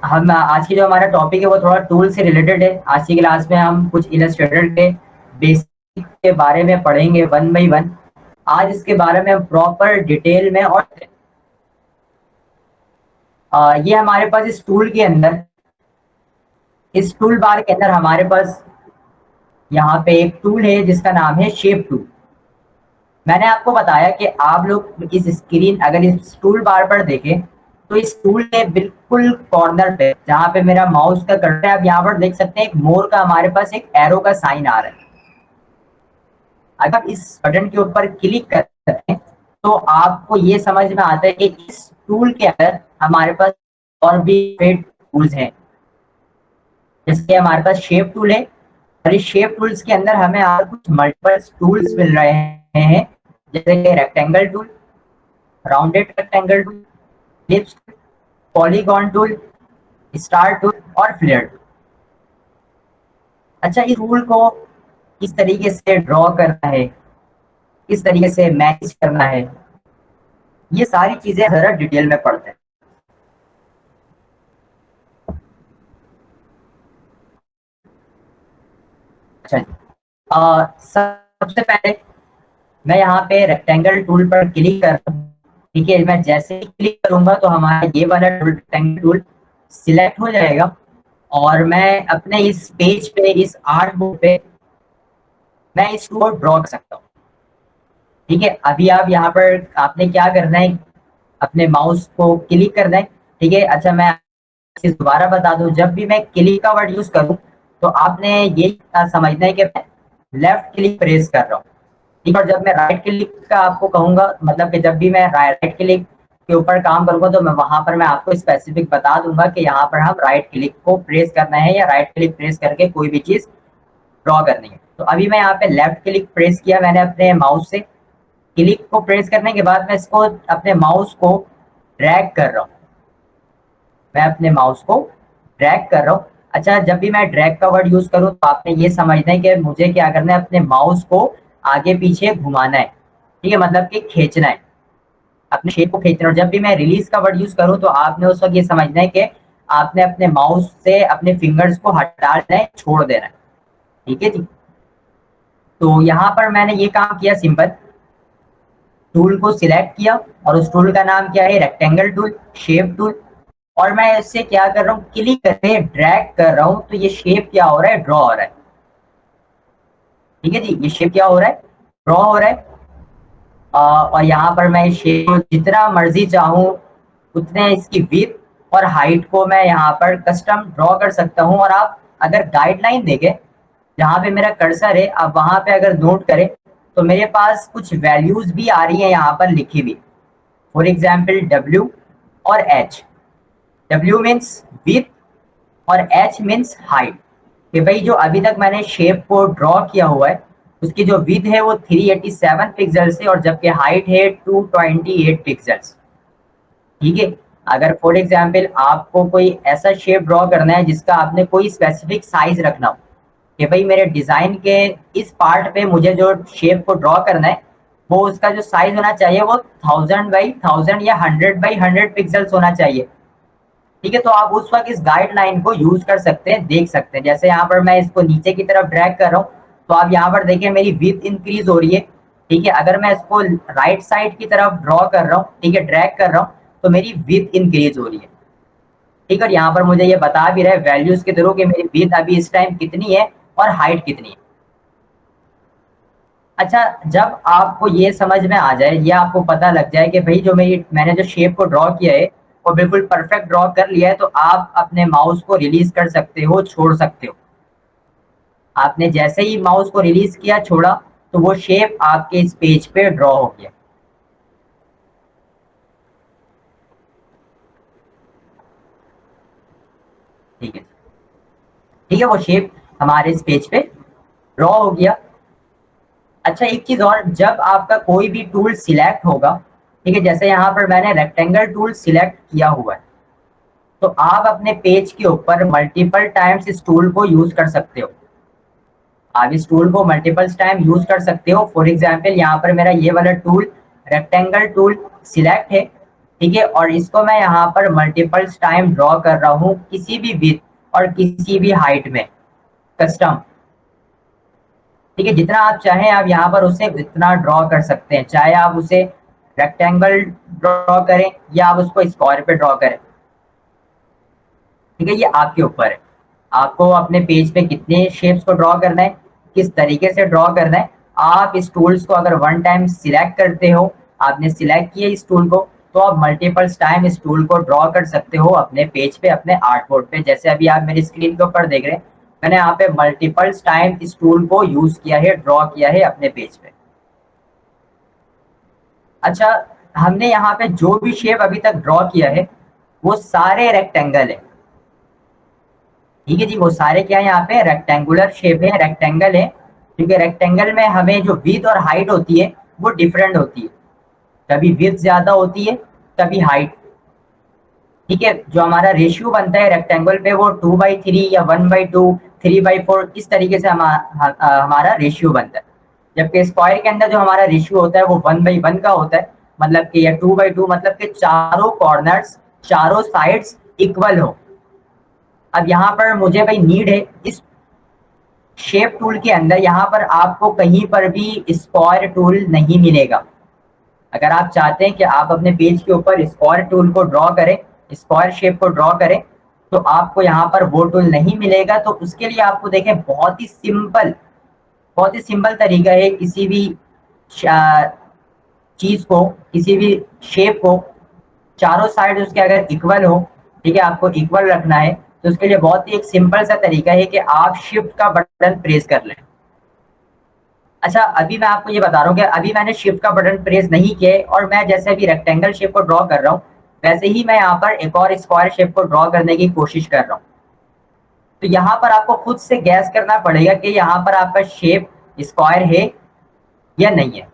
हम आज की जो हमारा टॉपिक है वो थोड़ा टूल से रिलेटेड है। आज की क्लास में हम कुछ इलस्ट्रेटर के बेसिक के बारे में पढ़ेंगे वन बाई वन। आज इसके बारे में हम प्रॉपर डिटेल में और ये हमारे पास इस टूल के अंदर, इस टूल बार के अंदर हमारे पास यहाँ पे एक टूल है जिसका नाम है शेप टूल। मैंने आपको बताया कि आप लोग इस स्क्रीन अगर इस टूल बार पर देखें तो इस टूल के बिल्कुल कॉर्नर पे जहाँ पे मेरा माउस का कर्सर है, आप यहाँ पर देख सकते हैं एक मोर का हमारे पास एक एरो का साइन आ रहा है। अगर इस बटन के ऊपर क्लिक करते हैं तो आपको ये समझ में आता है कि इस टूल के अंदर हमारे पास और भी टूल्स हैं। जैसे हमारे पास शेप टूल है और इस शेप टूल्स के अंदर हमें और कुछ मल्टीपल टूल्स मिल रहे हैं, जैसे कि rectangle tool, rounded rectangle tool, lips, polygon tool, star tool और फ्लेयर टूल। अच्छा, इस टूल को किस तरीके से ड्रॉ करना है, किस तरीके से मैनेज करना है, ये सारी चीजें जरा डिटेल में पढ़ते हैं। अच्छा जी, सबसे पहले मैं यहाँ पे रेक्टेंगल टूल पर क्लिक कर, ठीक है। मैं जैसे ही क्लिक करूंगा तो हमारा ये वाला टूल रेक्टेंगल टूल सिलेक्ट हो जाएगा और मैं अपने इस पेज पे, इस आर्ट बोर्ड पे मैं इसको ड्रॉ कर सकता हूँ। ठीक है, अभी आप यहाँ पर आपने क्या करना है, अपने माउस को क्लिक करना है। ठीक है, अच्छा मैं चीज दोबारा बता दूं, जब भी मैं क्लिक का वर्ड यूज करूं तो आपने ये समझना है कि मैं लेफ्ट क्लिक प्रेस कर रहा हूँ। ठीक है, और जब मैं राइट क्लिक का आपको कहूंगा, मतलब कि जब भी मैं राइट क्लिक के ऊपर काम करूंगा तो मैं वहां पर मैं आपको स्पेसिफिक बता दूंगा कि यहाँ पर हम राइट क्लिक को प्रेस करना है या राइट क्लिक प्रेस करके कोई भी चीज ड्रॉ करनी है। तो अभी मैं यहाँ पे लेफ्ट क्लिक प्रेस किया मैंने अपने माउस से। क्लिक को प्रेस करने के बाद मैं इसको अपने माउस को ड्रैग कर रहा हूँ, मैं अपने माउस को ड्रैग कर रहा हूँ। अच्छा, जब भी मैं ड्रैग का वर्ड यूज करूँ तो आपने ये समझना है कि मुझे क्या करना है, अपने माउस को आगे पीछे घुमाना है। ठीक है, मतलब कि खींचना है, अपने शेप को खींचना है। और जब भी मैं रिलीज का वर्ड यूज करूँ तो आपने उस वक्त ये समझना है कि आपने अपने माउस से अपने फिंगर्स को हटा देना है, छोड़ देना है। ठीक है जी, तो यहाँ पर मैंने ये काम किया, सिंपल टूल को सिलेक्ट किया और उस टूल का नाम क्या है, रेक्टेंगल टूल, शेप टूल। और मैं इससे क्या कर रहा हूँ, क्लिक करके ड्रैग कर रहा हूँ तो ये शेप क्या हो रहा है, ड्रॉ हो रहा है। ठीक है जी, ये शेप क्या हो रहा है, ड्रॉ हो रहा है। और यहाँ पर मैं शेप को जितना मर्जी चाहूँ उतने इसकी विड्थ और हाइट को मैं यहाँ पर कस्टम ड्रॉ कर सकता हूँ। और आप अगर गाइडलाइन देखें, जहाँ पे मेरा कर्सर है, आप वहां पे अगर नोट करें तो मेरे पास कुछ वैल्यूज भी आ रही है यहाँ पर लिखी हुई। फॉर एग्जाम्पल डब्ल्यू और एच। डब्ल्यू मीन्स विथ और एच मीन्स हाइट। कि भाई जो अभी तक मैंने शेप को ड्रॉ किया हुआ है उसकी जो विथ है वो 387 पिक्सल्स है और जबकि हाइट है 228 पिक्सल्स। ठीक है, अगर फॉर एग्जाम्पल आपको कोई ऐसा शेप ड्रॉ करना है जिसका आपने कोई स्पेसिफिक साइज रखना हो कि भाई मेरे डिजाइन के इस पार्ट पे मुझे जो शेप को ड्रॉ करना है वो उसका जो साइज होना चाहिए वो 1000 बाई 1000 या 100 बाई 100 पिक्सल्स होना चाहिए। ठीक है, तो आप उस वक्त इस गाइडलाइन को यूज कर सकते हैं, देख सकते हैं। जैसे यहाँ पर मैं इसको नीचे की तरफ ड्रैग कर रहा हूँ तो आप यहाँ पर देखिए मेरी विड्थ इंक्रीज हो रही है। ठीक है, अगर मैं इसको राइट साइड की तरफ ड्रॉ कर रहा हूँ, ठीक है, ड्रैग कर रहा हूँ तो मेरी विड्थ इंक्रीज हो रही है। ठीक है, और यहाँ पर मुझे ये बता भी रहे वैल्यूज के थ्रू कि मेरी विड्थ अभी इस टाइम कितनी है और हाइट कितनी है। अच्छा, जब आपको ये समझ में आ जाए, ये आपको पता लग जाए कि भाई जो मैंने जो शेप को ड्रॉ किया है वो बिल्कुल परफेक्ट ड्रॉ कर लिया है, तो आप अपने माउस को रिलीज कर सकते हो, छोड़ सकते हो। आपने जैसे ही माउस को रिलीज किया, छोड़ा, तो वो शेप आपके इस पेज पे ड्रॉ हो गया। ठीक है, ठीक है, वो शेप हमारे इस पेज पे ड्रॉ हो गया। अच्छा, एक चीज और, जब आपका कोई भी टूल सिलेक्ट होगा, ठीक है, जैसे यहाँ पर मैंने रेक्टेंगल टूल सिलेक्ट किया हुआ है, तो आप अपने पेज के ऊपर मल्टीपल टाइम्स इस टूल को यूज कर सकते हो। आप इस टूल को मल्टीपल टाइम यूज कर सकते हो। फॉर एग्जाम्पल यहाँ पर मेरा ये वाला टूल रेक्टेंगल टूल सिलेक्ट है। ठीक है, और इसको मैं यहाँ पर मल्टीपल्स टाइम ड्रॉ कर रहा हूँ किसी भी विड्थ और किसी भी हाइट में, कस्टम। ठीक है, जितना आप चाहें आप यहाँ पर उसे इतना ड्रॉ कर सकते हैं, चाहे आप उसे रेक्टेंगल ड्रॉ करें या आप उसको स्क्वायर पे ड्रॉ करें। ठीक है, ये आपके ऊपर है, आपको अपने पेज पे कितने शेप्स को ड्रॉ करना है, किस तरीके से ड्रॉ करना है। आप इस टूल्स को अगर वन टाइम सिलेक्ट करते हो, आपने सिलेक्ट किया इस टूल को, तो आप मल्टीपल्स टाइम इस टूल को ड्रॉ कर सकते हो अपने पेज पे, अपने आर्ट बोर्ड पे। जैसे अभी आप मेरी स्क्रीन के ऊपर देख रहे हैं, मैंने यहाँ पे मल्टीपल्स टाइम इस टूल को यूज किया है, ड्रॉ किया है अपने पेज पे। अच्छा, हमने यहाँ पे जो भी शेप अभी तक ड्रॉ किया है वो सारे रेक्टेंगल है। ठीक है जी, वो सारे क्या है, यहाँ पे रेक्टेंगुलर शेप है, रेक्टेंगल है। क्योंकि रेक्टेंगल में हमें जो विड्थ और हाइट होती है वो डिफरेंट होती है, कभी विड्थ ज्यादा होती है, कभी हाइट। ठीक है, जो हमारा रेशियो बनता है रेक्टेंगल पे वो 2/3 या 1/2, 3/4, इस तरीके से हमारा रेशियो बनता है। जबकि स्क्वायर के अंदर जो हमारा रेशियो होता है वो 1/1 का होता है, मतलब कि या 2/2, मतलब कि चारों कॉर्नर्स, चारों साइड्स इक्वल हो। अब यहाँ पर मुझे भाई नीड है इस शेप टूल के अंदर, यहाँ पर आपको कहीं पर भी स्क्वायर टूल नहीं मिलेगा। अगर आप चाहते हैं कि आप अपने पेज के ऊपर स्क्वायर टूल को ड्रॉ करें, स्क्वायर शेप को ड्रॉ करें, तो आपको यहाँ पर वो टूल नहीं मिलेगा। तो उसके लिए आपको देखें, बहुत ही सिंपल तरीका है किसी भी चीज को, किसी भी शेप को, चारों साइड उसके अगर इक्वल हो, ठीक है, आपको इक्वल रखना है, तो उसके लिए बहुत ही एक सिंपल सा तरीका है कि आप शिफ्ट का बटन प्रेस कर लें। अच्छा, अभी मैं आपको ये बता रहा हूँ कि अभी मैंने शिफ्ट का बटन प्रेस नहीं किया है, और मैं जैसे अभी रेक्टेंगल शेप को ड्रॉ कर रहा हूँ, वैसे ही मैं यहाँ पर एक और स्क्वायर शेप को ड्रॉ करने की कोशिश कर रहा हूँ। तो यहाँ पर आपको खुद से गैस करना पड़ेगा कि यहाँ पर आपका शेप स्क्वायर है या नहीं है।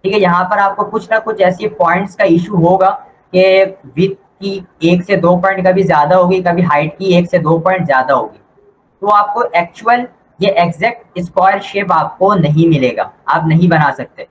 ठीक है, यहाँ पर आपको कुछ ना कुछ ऐसी पॉइंट्स का इशू होगा कि विड्थ की 1 से 2 पॉइंट कभी ज्यादा होगी, कभी हाइट की 1 से 2 पॉइंट ज्यादा होगी। तो आपको एक्चुअल ये एग्जैक्ट स्क्वायर शेप आपको नहीं मिलेगा, आप नहीं बना सकते।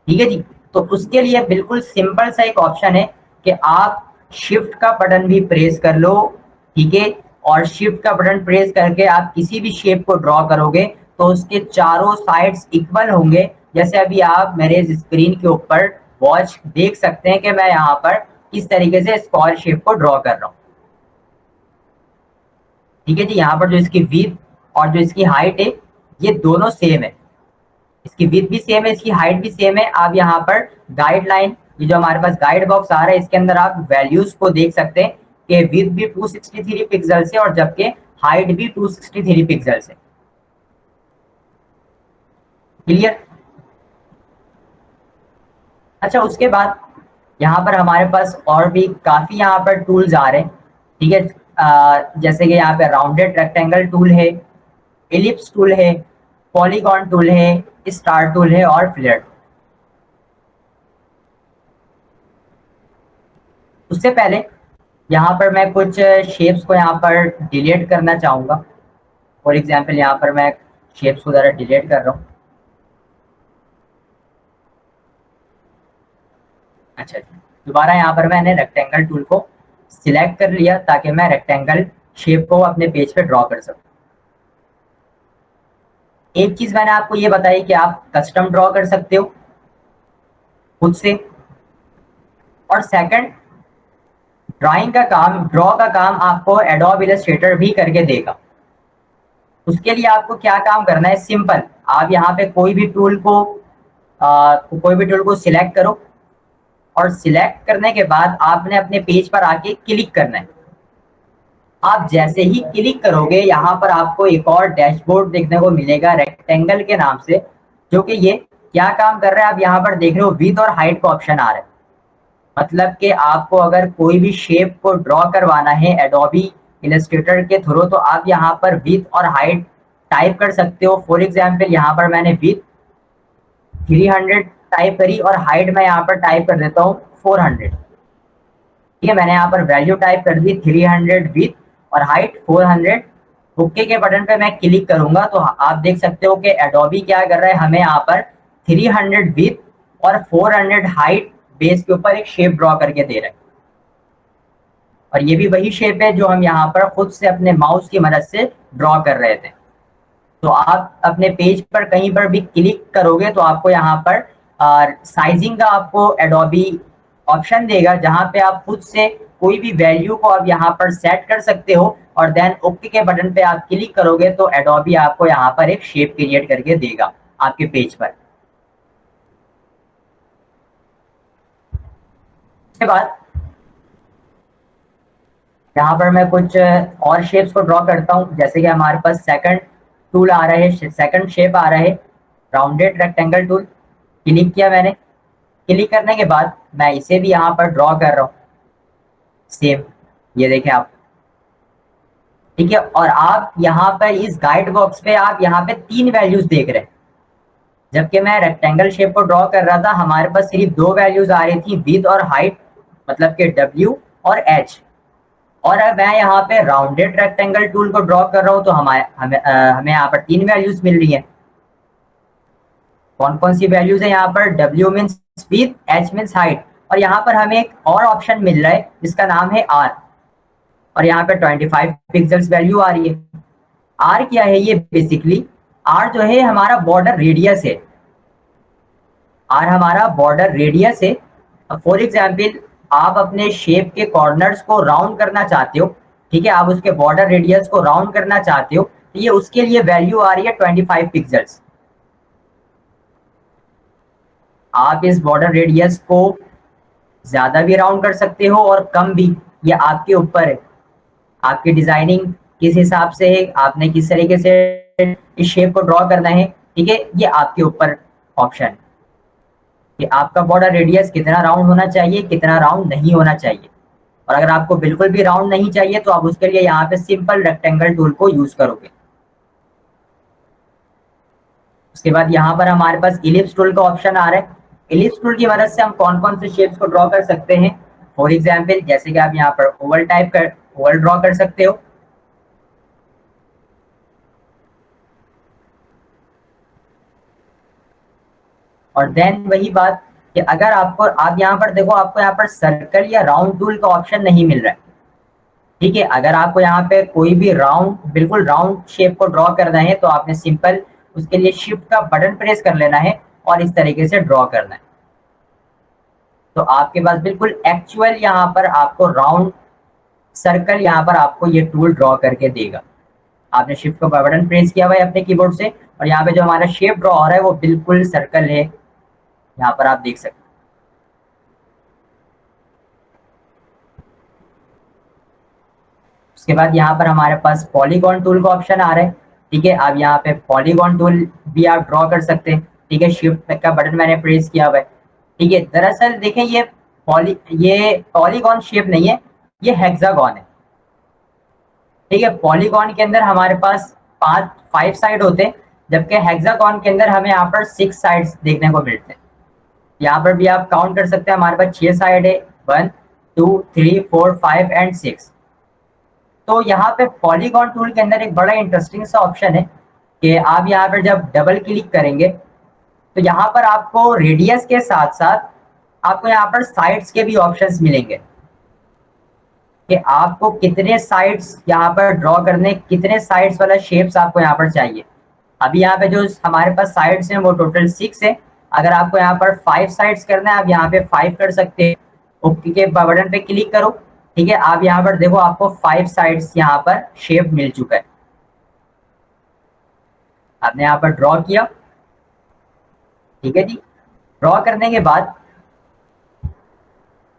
ठीक है जी, तो उसके लिए बिल्कुल सिंपल सा एक ऑप्शन है कि आप शिफ्ट का बटन भी प्रेस कर लो। ठीक है, और शिफ्ट का बटन प्रेस करके आप किसी भी शेप को ड्रॉ करोगे तो उसके चारों साइड्स इक्वल होंगे। जैसे अभी आप मेरे स्क्रीन के ऊपर वॉच देख सकते हैं कि मैं यहाँ पर किस तरीके से स्क्वायर शेप को ड्रॉ कर रहा हूँ। ठीक है जी, यहाँ पर जो इसकी विड्थ और जो इसकी हाइट है ये दोनों सेम है, इसकी विड्थ भी सेम है, इसकी हाइट भी सेम है। आप यहाँ पर गाइडलाइन, ये जो हमारे पास गाइड बॉक्स आ रहा है, इसके अंदर आप वैल्यूज को देख सकते हैं कि विड्थ भी 263 पिक्सल से और जबकि हाइट भी 263 पिक्सल से। क्लियर? अच्छा, उसके बाद यहाँ पर हमारे पास और भी काफी यहाँ पर टूल्स आ रहे हैं। ठीक है, जैसे कि यहाँ पे राउंडेड रेक्टेंगल टूल है, एलिप्स टूल है, पॉलीगॉन टूल है, स्टार टूल है और फ्लेयर। उससे पहले यहाँ पर मैं कुछ शेप्स को यहाँ पर डिलीट करना चाहूंगा। फॉर एग्जांपल यहाँ पर मैं शेप्स को ज़रा डिलीट कर रहा हूँ। अच्छा जी, दोबारा यहाँ पर मैंने रेक्टेंगल टूल को सिलेक्ट कर लिया ताकि मैं रेक्टेंगल शेप को अपने पेज पे ड्रॉ कर सकूँ। एक चीज मैंने आपको ये बताई कि आप कस्टम ड्रॉ कर सकते हो खुद से, और सेकंड, ड्राइंग का काम, ड्रॉ का काम आपको एडोब इलस्ट्रेटर भी करके देगा। उसके लिए आपको क्या काम करना है, सिंपल, आप यहाँ पे कोई भी टूल को सिलेक्ट करो, और सिलेक्ट करने के बाद आपने अपने पेज पर आके क्लिक करना है। आप जैसे ही क्लिक करोगे यहाँ पर आपको एक और डैशबोर्ड देखने को मिलेगा रेक्टेंगल के नाम से, जो कि ये क्या काम कर रहा है आप यहाँ पर देख रहे हो, विड्थ और हाइट का ऑप्शन आ रहा है। मतलब कि आपको अगर कोई भी शेप को ड्रॉ करवाना है एडोबी इलस्ट्रेटर के थ्रू, तो आप यहाँ पर विड्थ और हाइट टाइप कर सकते हो। फॉर एग्जाम्पल यहाँ पर मैंने विड्थ 300 टाइप करी और हाइट मैं यहाँ पर टाइप कर देता हूँ 400। ठीक है, मैंने यहाँ पर वैल्यू टाइप कर दी 300 विड्थ और हाइट 400। ओके के बटन पे मैं क्लिक करूंगा तो आप देख सकते हो कि एडोबी क्या कर रहा है, हमें यहाँ पर 300 विड्थ और 400 हाइट बेस के ऊपर एक शेप ड्रॉ करके दे रहा है। और ये भी वही शेप है जो हम यहाँ पर खुद से अपने माउस की मदद से ड्रॉ कर रहे थे। तो आप अपने पेज पर कहीं पर भी क्लिक करोगे तो आपको यहाँ पर साइजिंग का आपको एडोबी ऑप्शन देगा, जहाँ पे आप खुद से कोई भी वैल्यू को आप यहाँ पर सेट कर सकते हो और देन ओके के बटन पे आप क्लिक करोगे तो एडोबी आपको यहाँ पर एक शेप क्रिएट करके देगा आपके पेज पर। उसके बाद यहाँ पर मैं कुछ और शेप्स को ड्रॉ करता हूँ, जैसे कि हमारे पास सेकंड टूल आ रहा है, सेकंड शेप आ रहा है राउंडेड रेक्टेंगल टूल। क्लिक किया मैंने, क्लिक करने के बाद मैं इसे भी यहाँ पर ड्रॉ कर रहा हूँ सेम, ये देखें आप, ठीक है। और आप यहाँ पर इस गाइड बॉक्स पे आप यहाँ पे 3 वैल्यूज देख रहे हैं, जबकि मैं रेक्टेंगल शेप को ड्रॉ कर रहा था हमारे पास सिर्फ 2 वैल्यूज आ रही थी, विड्थ और हाइट, मतलब कि W और H। और अब मैं यहाँ पे राउंडेड रेक्टेंगल टूल को ड्रॉ कर रहा हूँ तो हमें यहाँ पर 3 वैल्यूज मिल रही है। कौन कौन सी वैल्यूज है यहाँ पर? W means width, H means height, और यहाँ पर हमें एक और ऑप्शन मिल रहा है जिसका नाम है R, और यहाँ पे 25 पिक्सल्स वैल्यू आ रही है। R क्या है? ये बेसिकली R जो है हमारा बॉर्डर रेडियस है। R हमारा बॉर्डर रेडियस है। फॉर एग्जाम्पल आप अपने शेप के कॉर्नर्स को राउंड करना चाहते हो, ठीक है, आप उसके बॉर्डर रेडियस को राउंड करना चाहते हो, तो ये उसके लिए वैल्यू आ रही है 25 पिक्सल्स। आप इस बॉर्डर रेडियस को ज्यादा भी राउंड कर सकते हो और कम भी, ये आपके ऊपर है, आपकी डिजाइनिंग किस हिसाब से है, आपने किस तरीके से इस शेप को ड्रॉ करना है, ठीक है, ये आपके ऊपर ऑप्शन है कि आपका बॉर्डर रेडियस कितना राउंड होना चाहिए, कितना राउंड नहीं होना चाहिए। और अगर आपको बिल्कुल भी राउंड नहीं चाहिए तो आप उसके लिए यहाँ पे सिंपल रेक्टेंगल टूल को यूज करोगे। उसके बाद यहाँ पर हमारे पास इलिप्स टूल का ऑप्शन आ रहा है। इलिप्स टूल की मदद से हम कौन कौन से शेप्स को ड्रॉ कर सकते हैं? फॉर एग्जाम्पल जैसे कि आप यहाँ पर ओवल ड्रॉ कर सकते हो। और देन वही बात कि अगर आप यहाँ पर देखो, आपको यहाँ पर सर्कल या राउंड टूल का ऑप्शन नहीं मिल रहा है, ठीक है। अगर आपको यहाँ पे कोई भी बिल्कुल राउंड शेप को ड्रॉ करना है तो आपने सिंपल उसके लिए शिफ्ट का बटन प्रेस कर लेना है और इस तरीके से ड्रॉ करना है, तो आपके पास बिल्कुल एक्चुअल यहाँ पर आपको राउंड सर्कल यहाँ पर आपको ये टूल ड्रॉ करके देगा। आपने शिफ्ट का बटन प्रेस किया हुआ है अपने कीबोर्ड से और यहाँ पे जो हमारा शेप ड्रॉ हो रहा है वो बिल्कुल सर्कल है, यहाँ पर आप देख सकते हैं। उसके बाद यहाँ पर हमारे पास पॉलीगॉन टूल का ऑप्शन आ रहा है, ठीक है। आप यहाँ पे पॉलीगॉन टूल भी आप ड्रॉ कर सकते हैं, ठीक है। शिफ्ट का बटन मैंने प्रेस किया हुआ है, ठीक है। दरअसल देखें ये पॉलीगॉन शेप नहीं है, ये हेक्सागोन है, ठीक है। पॉलीगॉन के अंदर हमारे पास 5 साइड होते हैं, जबकि हेक्सागोन के अंदर हमें यहाँ पर 6 साइड्स देखने को मिलते हैं। यहाँ पर भी आप काउंट कर सकते हैं, हमारे पास 6 साइड है, 1 2 3 4 5 एंड 6। तो यहाँ पे पॉलीगॉन टूल के अंदर एक बड़ा इंटरेस्टिंग सा ऑप्शन है कि आप यहाँ पर जब डबल क्लिक करेंगे तो यहाँ पर आपको रेडियस के साथ साथ आपको यहाँ पर साइड्स के भी ऑप्शंस मिलेंगे कि आपको कितने साइड्स यहाँ पर ड्रॉ करने, कितने साइड्स वाला शेप्स आपको यहाँ पर चाहिए। अभी यहाँ पे जो हमारे पास साइड्स हैं वो टोटल 6 है। अगर आपको यहाँ पर 5 साइड्स करना है आप यहाँ पे 5 कर सकते हैं। ओके के बटन पे क्लिक करो, ठीक है। आप यहाँ पर देखो आपको 5 साइड्स यहाँ पर शेप मिल चुका है। आपने यहाँ पर ड्रॉ किया, ठीक है जी। ड्रॉ करने के बाद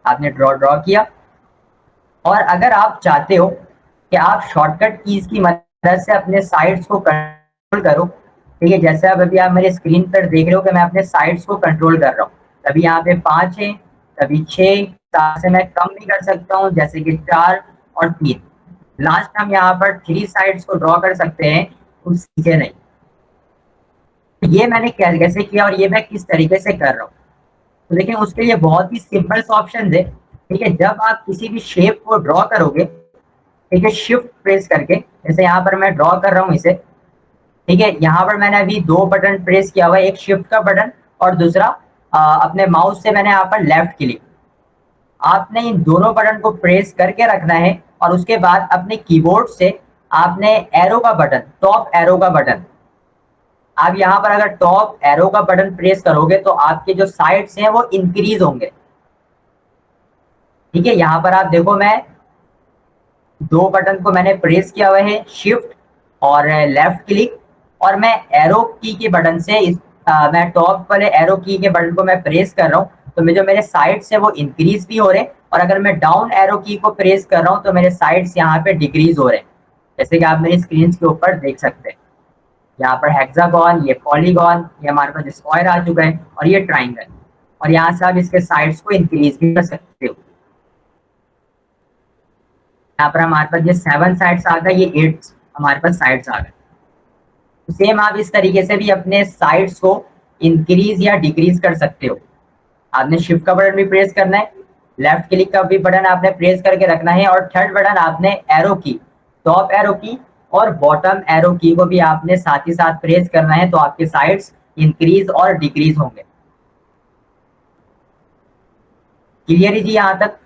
आपने ड्रॉ किया, और अगर आप चाहते हो कि आप शॉर्टकट कीज की मदद से अपने साइड्स को कंट्रोल करो, ठीक है, जैसे अब अभी आप मेरे स्क्रीन पर देख रहे हो कि मैं अपने साइड्स को कंट्रोल कर रहा हूँ। कभी यहाँ पे 5 है, कभी 6, 4 से मैं कम भी कर सकता हूँ, जैसे कि 4 और 3। लास्ट हम यहाँ पर 3 साइड्स को ड्रॉ कर सकते हैं, कुछ सीखे नहीं। तो ये मैंने कैसे किया और ये मैं किस तरीके से कर रहा हूँ, तो देखिए उसके लिए बहुत ही सिंपल ऑप्शन है, ठीक है। जब आप किसी भी शेप को ड्रॉ करोगे, ठीक है, शिफ्ट प्रेस करके, जैसे यहाँ पर मैं ड्रॉ कर रहा हूँ इसे, ठीक है, यहाँ पर मैंने अभी 2 बटन प्रेस किया हुआ है, एक शिफ्ट का बटन और दूसरा अपने माउस से मैंने यहाँ पर लेफ्ट क्लिक, आपने इन दोनों बटन को प्रेस करके रखना है और उसके बाद अपने कीबोर्ड से आपने एरो का बटन, टॉप एरो का बटन, आप यहाँ पर अगर टॉप एरो का बटन प्रेस करोगे तो आपके जो साइड्स हैं वो इंक्रीज होंगे। ठीक है, यहाँ पर आप देखो मैं दो बटन को मैंने प्रेस किया हुआ है, शिफ्ट और लेफ्ट क्लिक, और मैं एरो की के बटन से मैं टॉप वाले एरो की के बटन को मैं प्रेस कर रहा हूँ तो जो मेरे साइड्स है वो इंक्रीज भी हो रहे हैं, और अगर मैं डाउन एरो की को प्रेस कर रहा हूँ तो मेरे साइड्स यहाँ पे डिक्रीज हो रहे हैं, जैसे कि आप मेरी स्क्रीन के ऊपर देख सकते हैं। यहाँ पर हेक्सागोन, ये पॉलीगॉन, ये हमारे पास स्क्वायर आ चुका है, और ये ट्राइंगल, और यहाँ से आप इसके साइड्स को इंक्रीज भी कर सकते हो। यहाँ पर हमारे पास ये 7 साइड्स आ गए, ये 8 हमारे पास साइड्स आ गए। सेम आप इस तरीके से भी अपने साइड्स को इंक्रीज या डिक्रीज कर सकते हो। आपने शिफ्ट का बटन भी प्रेस करना है, लेफ्ट क्लिक का भी बटन आपने प्रेस करके रखना है, और थर्ड बटन आपने एरो की, टॉप एरो की और बॉटम एरो की को भी आपने साथ ही साथ प्रेस करना है, तो आपके साइड्स इंक्रीज और डिक्रीज होंगे। क्लियर है जी यहाँ तक?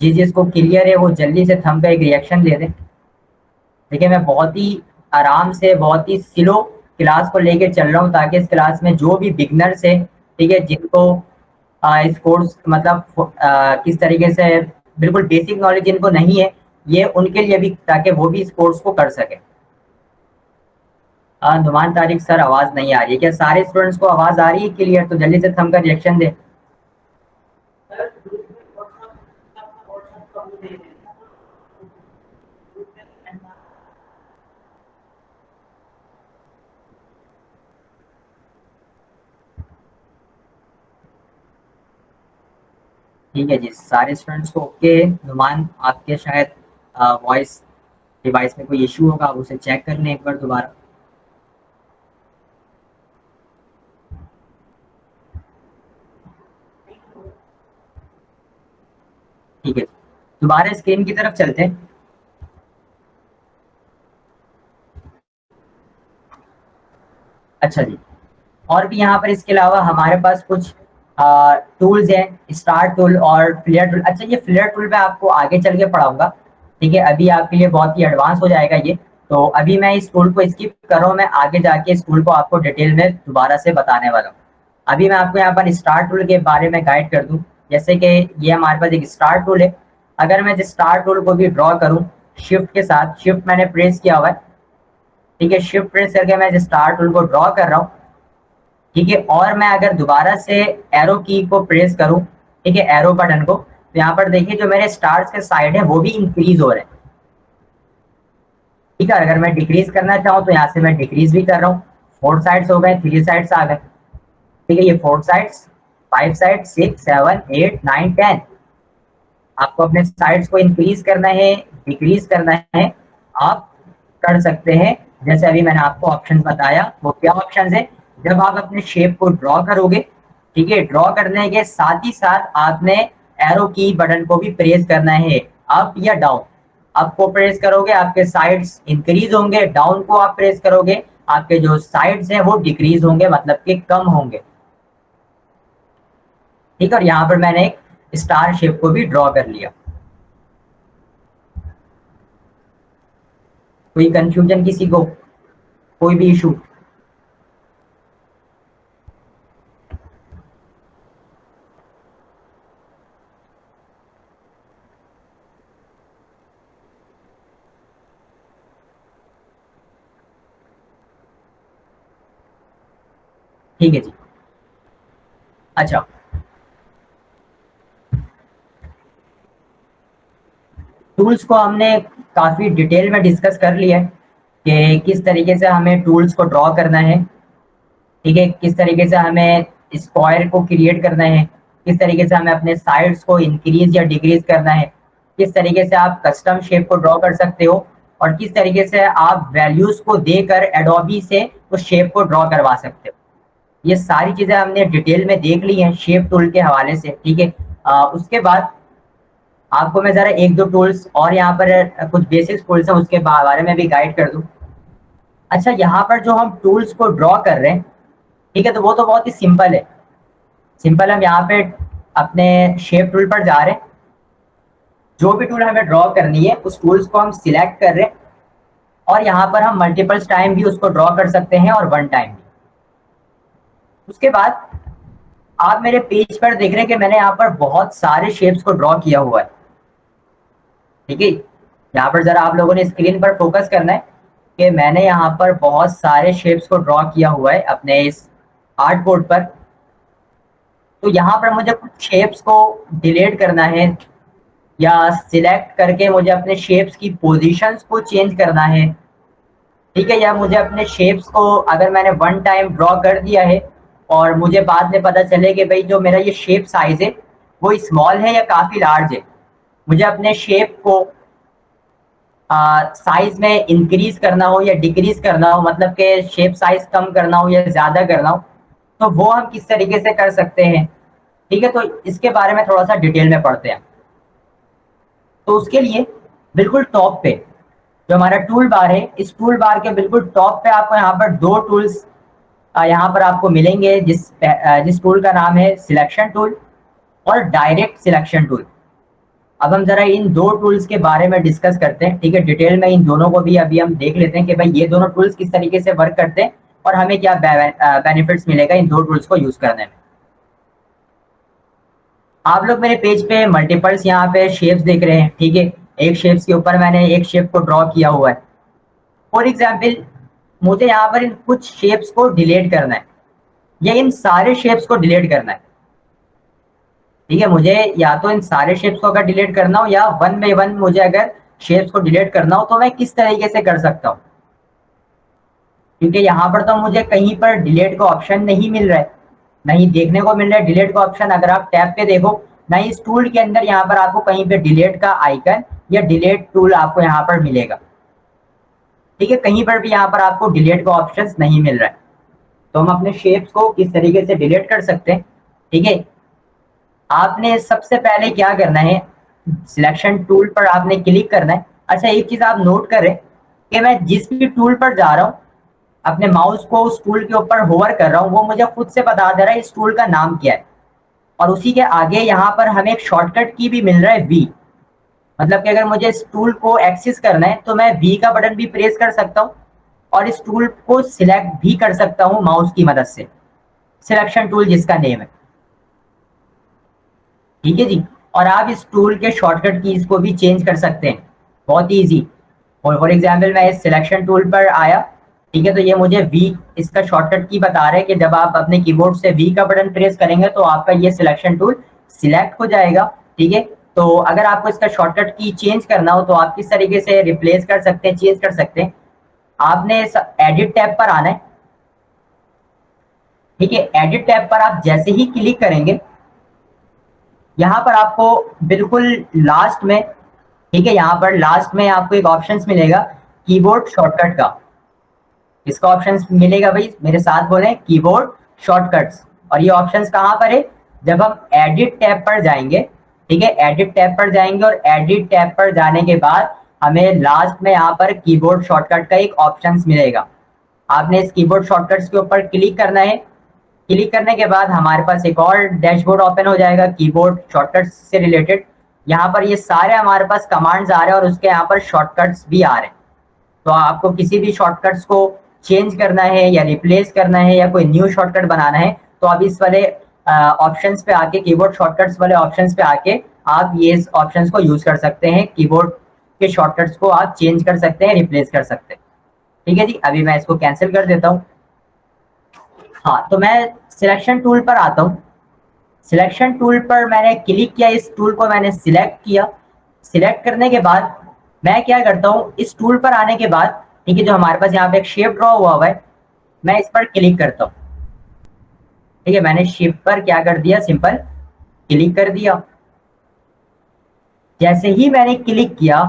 जी, जिसको क्लियर है वो जल्दी से थंब का एक रिएक्शन दे दें। देखिए मैं बहुत ही आराम से, बहुत ही स्लो क्लास को लेके चल रहा हूँ, ताकि इस क्लास में जो भी बिगनर्स है, ठीक है, जिनको इस कोर्स मतलब किस तरीके से बिल्कुल बेसिक नॉलेज जिनको नहीं है, ये उनके लिए भी, ताकि वो भी इस कोर्स को कर सके। नुमान तारिक सर, आवाज नहीं आ रही है क्या? सारे स्टूडेंट्स को आवाज आ रही है क्लियर? तो जल्दी से थंब का रिएक्शन दे। ठीक है जी, सारे स्टूडेंट्स को ओके। नुमान, आपके शायद वॉइस डिवाइस में कोई इशू होगा, आप उसे चेक कर लें एक बार दोबारा। ठीक है, दोबारा स्क्रीन की तरफ चलते हैं। अच्छा जी, और भी यहाँ पर इसके अलावा हमारे पास कुछ टूल्स हैं, स्टार टूल और फ्लेयर टूल। अच्छा, ये फ्लेयर टूल मैं आपको आगे चल के पढ़ाऊंगा, ठीक है, अभी आपके लिए बहुत ही एडवांस हो जाएगा ये, तो अभी मैं इस टूल को स्किप कर रहा हूँ, मैं आगे जाके इस टूल को आपको डिटेल में दोबारा से बताने वाला हूँ। अभी मैं आपको यहाँ पर स्टार टूल के बारे में गाइड कर दूँ, जैसे कि ये हमारे पास एक स्टार टूल है। अगर मैं जिस स्टार टूल को भी ड्रॉ करूँ शिफ्ट के साथ, शिफ्ट मैंने प्रेस किया हुआ है, ठीक है, शिफ्ट प्रेस करके मैं जिस स्टार टूल को ड्रॉ कर रहा हूँ, ठीक है, और मैं अगर दोबारा से एरो की को प्रेस करूं, ठीक है, एरो बटन को, तो यहाँ पर देखिए जो मेरे स्टार्स के साइड है वो भी इंक्रीज हो रहे हैं। ठीक है, अगर मैं डिक्रीज करना चाहूँ तो यहाँ से मैं डिक्रीज भी कर रहा हूँ। 4 साइड्स हो गए, 3 साइड्स आ गए, ठीक है, ये 4 साइड्स, 5 साइड, 6, 7, 8, 9, 10। आपको अपने साइड्स को इंक्रीज करना है, डिक्रीज करना है, आप कर सकते हैं। जैसे अभी मैंने आपको ऑप्शन बताया, वो क्या ऑप्शन है? जब आप अपने शेप को ड्रॉ करोगे, ठीक है, ड्रॉ करने के साथ ही साथ आपने एरो की बटन को भी प्रेस करना है, अप या डाउन। अप को प्रेस करोगे आपके साइड्स इंक्रीज होंगे, डाउन को आप प्रेस करोगे आपके जो साइड्स हैं वो डिक्रीज होंगे, मतलब कि कम होंगे। ठीक है, और यहाँ पर मैंने एक स्टार शेप को भी ड्रॉ कर लिया। कोई कंफ्यूजन किसी को, कोई भी इशू? ठीक है जी। अच्छा, टूल्स को हमने काफी डिटेल में डिस्कस कर लिया है कि किस तरीके से हमें टूल्स को ड्रॉ करना है, ठीक है, किस तरीके से हमें स्क्वायर को क्रिएट करना है, किस तरीके से हमें अपने साइड्स को इंक्रीज या डिक्रीज करना है, किस तरीके से आप कस्टम शेप को ड्रॉ कर सकते हो, और किस तरीके से आप वैल्यूज को देकर एडोबी से उस शेप को ड्रॉ करवा सकते हो। ये सारी चीजें हमने डिटेल में देख ली हैं शेप टूल के हवाले से, ठीक है। उसके बाद आपको मैं जरा एक दो टूल्स और यहाँ पर कुछ बेसिक टूल्स हैं उसके बारे में भी गाइड कर दूं। अच्छा, यहाँ पर जो हम टूल्स को ड्रॉ कर रहे हैं, ठीक है, तो वो तो बहुत ही सिंपल है। सिंपल, हम यहाँ पे अपने शेप टूल पर जा रहे हैं, जो भी टूल हमें ड्रॉ करनी है उस टूल्स को हम सिलेक्ट कर रहे हैं, और यहाँ पर हम मल्टीपल्स टाइम भी उसको ड्रॉ कर सकते हैं और वन टाइम भी। उसके बाद आप मेरे पेज पर देख रहे हैं कि मैंने यहाँ पर बहुत सारे शेप्स को ड्रॉ किया हुआ है। ठीक है, यहाँ पर जरा आप लोगों ने स्क्रीन पर फोकस करना है कि मैंने यहाँ पर बहुत सारे शेप्स को ड्रॉ किया हुआ है अपने इस आर्ट बोर्ड पर। तो यहाँ पर मुझे कुछ शेप्स को डिलीट करना है, या सिलेक्ट करके मुझे अपने शेप्स की पोजीशंस को चेंज करना है। ठीक है, या मुझे अपने शेप्स को अगर मैंने वन टाइम ड्रॉ कर दिया है और मुझे बाद में पता चले कि भाई जो मेरा ये शेप साइज है वो स्मॉल है या काफ़ी लार्ज है, मुझे अपने शेप को साइज में इंक्रीज करना हो या डिक्रीज करना हो, मतलब कि शेप साइज कम करना हो या ज़्यादा करना हो, तो वो हम किस तरीके से कर सकते हैं। ठीक है, तो इसके बारे में थोड़ा सा डिटेल में पढ़ते हैं। तो उसके लिए बिल्कुल टॉप पे जो हमारा टूल बार है, इस टूल बार के बिल्कुल टॉप पे आपको यहाँ पर दो टूल्स यहाँ पर आपको मिलेंगे, जिस टूल का नाम है सिलेक्शन टूल और डायरेक्ट सिलेक्शन टूल। अब हम जरा इन दो टूल्स के बारे में डिस्कस करते हैं। ठीक है, डिटेल में इन दोनों को भी अभी हम देख लेते हैं कि भाई ये दोनों टूल्स किस तरीके से वर्क करते हैं और हमें क्या बेनिफिट्स मिलेगा इन दो टूल्स को यूज करने में। आप लोग मेरे पेज पे मल्टीपल्स यहाँ पे शेप्स देख रहे हैं। ठीक है, एक शेप्स के ऊपर मैंने एक शेप को ड्रॉ किया हुआ है। फॉर एग्जाम्पल, मुझे यहाँ पर इन कुछ शेप्स को डिलीट करना है, या इन सारे शेप्स को डिलीट करना है। ठीक है, मुझे या तो इन सारे शेप्स को अगर डिलीट करना हो या वन बाई वन मुझे अगर शेप्स को डिलीट करना हो, तो मैं किस तरीके से कर सकता हूँ। क्योंकि यहाँ पर तो मुझे कहीं पर डिलीट का ऑप्शन नहीं मिल रहा है, नहीं देखने को मिल रहा है डिलीट का ऑप्शन। अगर आप टैब पे देखो, नहीं इस टूल के अंदर यहाँ पर आपको कहीं पे डिलीट का आइकन या डिलीट टूल आपको यहाँ पर मिलेगा। ठीक है, कहीं पर भी यहाँ पर आपको डिलीट का ऑप्शन नहीं मिल रहा है। तो हम अपने शेप्स को किस तरीके से डिलीट कर सकते हैं। ठीक है, आपने सबसे पहले क्या करना है, सिलेक्शन टूल पर आपने क्लिक करना है। अच्छा, एक चीज आप नोट करें कि मैं जिस भी टूल पर जा रहा हूँ, अपने माउस को उस टूल के ऊपर होवर कर रहा हूँ, वो मुझे खुद से बता दे रहा है इस टूल का नाम क्या है। और उसी के आगे यहाँ पर हमें एक शॉर्टकट की भी मिल रहा है वी। मतलब कि अगर मुझे इस टूल को एक्सेस करना है तो मैं वी का बटन भी प्रेस कर सकता हूँ और इस टूल को सिलेक्ट भी कर सकता हूँ माउस की मदद से, सिलेक्शन टूल जिसका नेम है। ठीक है जी, और आप इस टूल के शॉर्टकट कीज को भी चेंज कर सकते हैं, बहुत ही ईजी। और फॉर एग्जाम्पल मैं इस सिलेक्शन टूल पर आया, ठीक है, तो ये मुझे वी इसका शॉर्टकट की बता रहा है कि जब आप अपने कीबोर्ड से वी का बटन प्रेस करेंगे तो आपका ये सिलेक्शन टूल सिलेक्ट हो जाएगा। ठीक है, तो अगर आपको इसका शॉर्टकट की चेंज करना हो तो आप किस तरीके से रिप्लेस कर सकते हैं, चेंज कर सकते हैं। आपने इस एडिट टैब पर आना है। ठीक है, एडिट टैब पर आप जैसे ही क्लिक करेंगे, यहाँ पर आपको बिल्कुल लास्ट में, ठीक है, यहाँ पर लास्ट में आपको एक ऑप्शंस मिलेगा कीबोर्ड शॉर्टकट का। इसका ऑप्शंस मिलेगा भाई, मेरे साथ बोले कीबोर्ड शॉर्टकट्स। और ये ऑप्शंस कहाँ पर है, जब हम एडिट टैब पर जाएंगे। ठीक है, एडिट टैब पर जाएंगे और एडिट टैब पर जाने के बाद हमें लास्ट में यहाँ पर कीबोर्ड शॉर्टकट का एक ऑप्शंस मिलेगा। आपने इस कीबोर्ड शॉर्टकट्स के ऊपर क्लिक करना है। क्लिक करने के बाद हमारे पास एक और डैशबोर्ड ओपन हो जाएगा कीबोर्ड शॉर्टकट्स से रिलेटेड। यहाँ पर ये सारे हमारे पास कमांड्स आ रहे हैं और उसके यहाँ पर शॉर्टकट्स भी आ रहे हैं। तो आपको किसी भी शॉर्टकट्स को चेंज करना है या रिप्लेस करना है या कोई न्यू शॉर्टकट बनाना है, तो आप इस वाले ऑप्शंस पे आके, कीबोर्ड शॉर्टकट्स वाले ऑप्शंस पे आके आप ये ऑप्शंस को यूज कर सकते हैं। कीबोर्ड के शॉर्टकट्स को आप चेंज कर सकते हैं, रिप्लेस कर सकते हैं। ठीक है जी, अभी मैं इसको कैंसिल कर देता हूँ। हाँ, तो मैं सिलेक्शन टूल पर आता हूँ। सिलेक्शन टूल पर मैंने क्लिक किया, इस टूल को मैंने सिलेक्ट किया। सिलेक्ट करने के बाद मैं क्या करता हूँ, इस टूल पर आने के बाद, ठीक है, जो हमारे पास यहाँ पे एक शेप ड्रॉ हुआ है, मैं इस पर क्लिक करता हूँ। ठीक है, मैंने शेप पर क्या कर दिया, सिंपल क्लिक कर दिया। जैसे ही मैंने क्लिक किया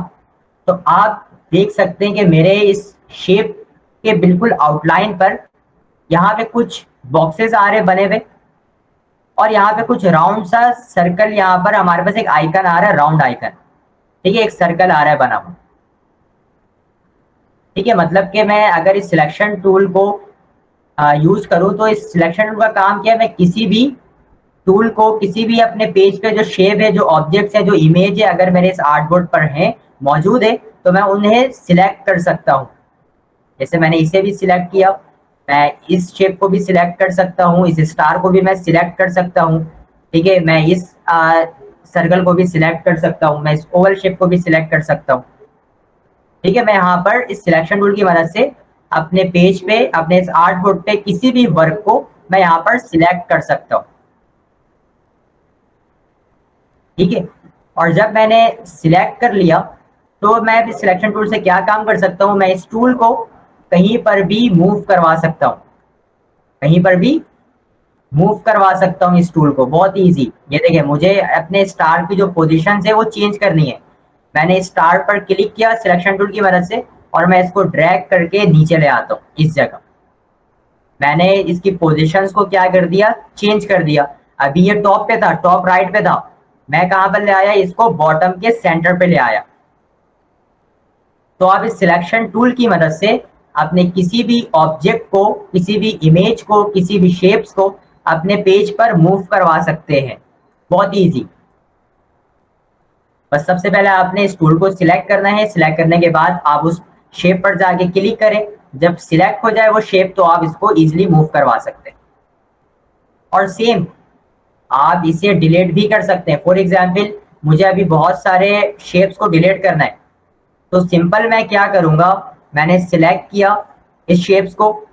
तो आप देख सकते हैं कि मेरे इस शेप के बिल्कुल आउटलाइन पर यहाँ पे कुछ बॉक्सेस आ रहे बने हुए, और यहाँ पे कुछ राउंड सा सर्कल, यहाँ पर हमारे पास एक आइकन आ रहा है, राउंड आइकन। ठीक है, एक सर्कल आ रहा है बना हुआ। ठीक है, मतलब कि मैं अगर इस सिलेक्शन टूल को यूज करूँ तो इस सिलेक्शन टूल का काम क्या है, मैं किसी भी टूल को किसी भी अपने पेज पे जो शेप है, जो ऑब्जेक्ट्स है, जो इमेज है, अगर मेरे इस आर्टबोर्ड पर है मौजूद है तो मैं उन्हें सिलेक्ट कर सकता हूँ। जैसे मैंने इसे भी सिलेक्ट किया, मैं इस शेप को भी सिलेक्ट कर सकता हूँ, इस स्टार को भी मैं सिलेक्ट कर सकता हूँ। ठीक है, मैं इस सर्कल को भी सिलेक्ट कर सकता हूँ, मैं इस ओवल शेप को भी सिलेक्ट कर सकता हूँ। ठीक है, मैं यहाँ पर इस सिलेक्शन टूल की मदद से अपने पेज पे, अपने इस आर्ट बोर्ड पे किसी भी वर्क को मैं यहाँ पर सिलेक्ट कर सकता हूँ। ठीक है, और जब मैंने सिलेक्ट कर लिया तो मैं इस सिलेक्शन टूल से क्या काम कर सकता हूँ, मैं इस टूल को कहीं पर भी मूव करवा सकता हूँ, कहीं पर भी मूव करवा सकता हूँ इस टूल को, बहुत इजी। ये देखिए, मुझे अपने स्टार की जो पोजीशन है वो चेंज करनी है। मैंने स्टार पर क्लिक किया सिलेक्शन टूल की मदद से और मैं इसको ड्रैग करके नीचे ले आता हूँ इस जगह। मैंने इसकी पोजीशंस को क्या कर दिया, चेंज कर दिया। अभी ये टॉप पे था, टॉप राइट पे था, मैं कहां पर ले आया, इसको बॉटम के सेंटर पे ले आया। तो आप इस सिलेक्शन टूल की मदद से अपने किसी भी ऑब्जेक्ट को, किसी भी इमेज को, किसी भी शेप्स को अपने पेज पर मूव करवा सकते हैं, बहुत इजी। बस सबसे पहले आपने इस टूल को सिलेक्ट करना है, सिलेक्ट करने के बाद आप उस शेप पर जाके क्लिक करें। जब सिलेक्ट हो जाए वो शेप तो आप इसको इजीली मूव करवा सकते हैं। और सेम आप इसे डिलीट भी कर सकते हैं। फॉर एग्जाम्पल, मुझे अभी बहुत सारे शेप्स को डिलीट करना है, तो सिंपल मैं क्या करूंगा, मैंने सिलेक्ट किया इस शेप्स को,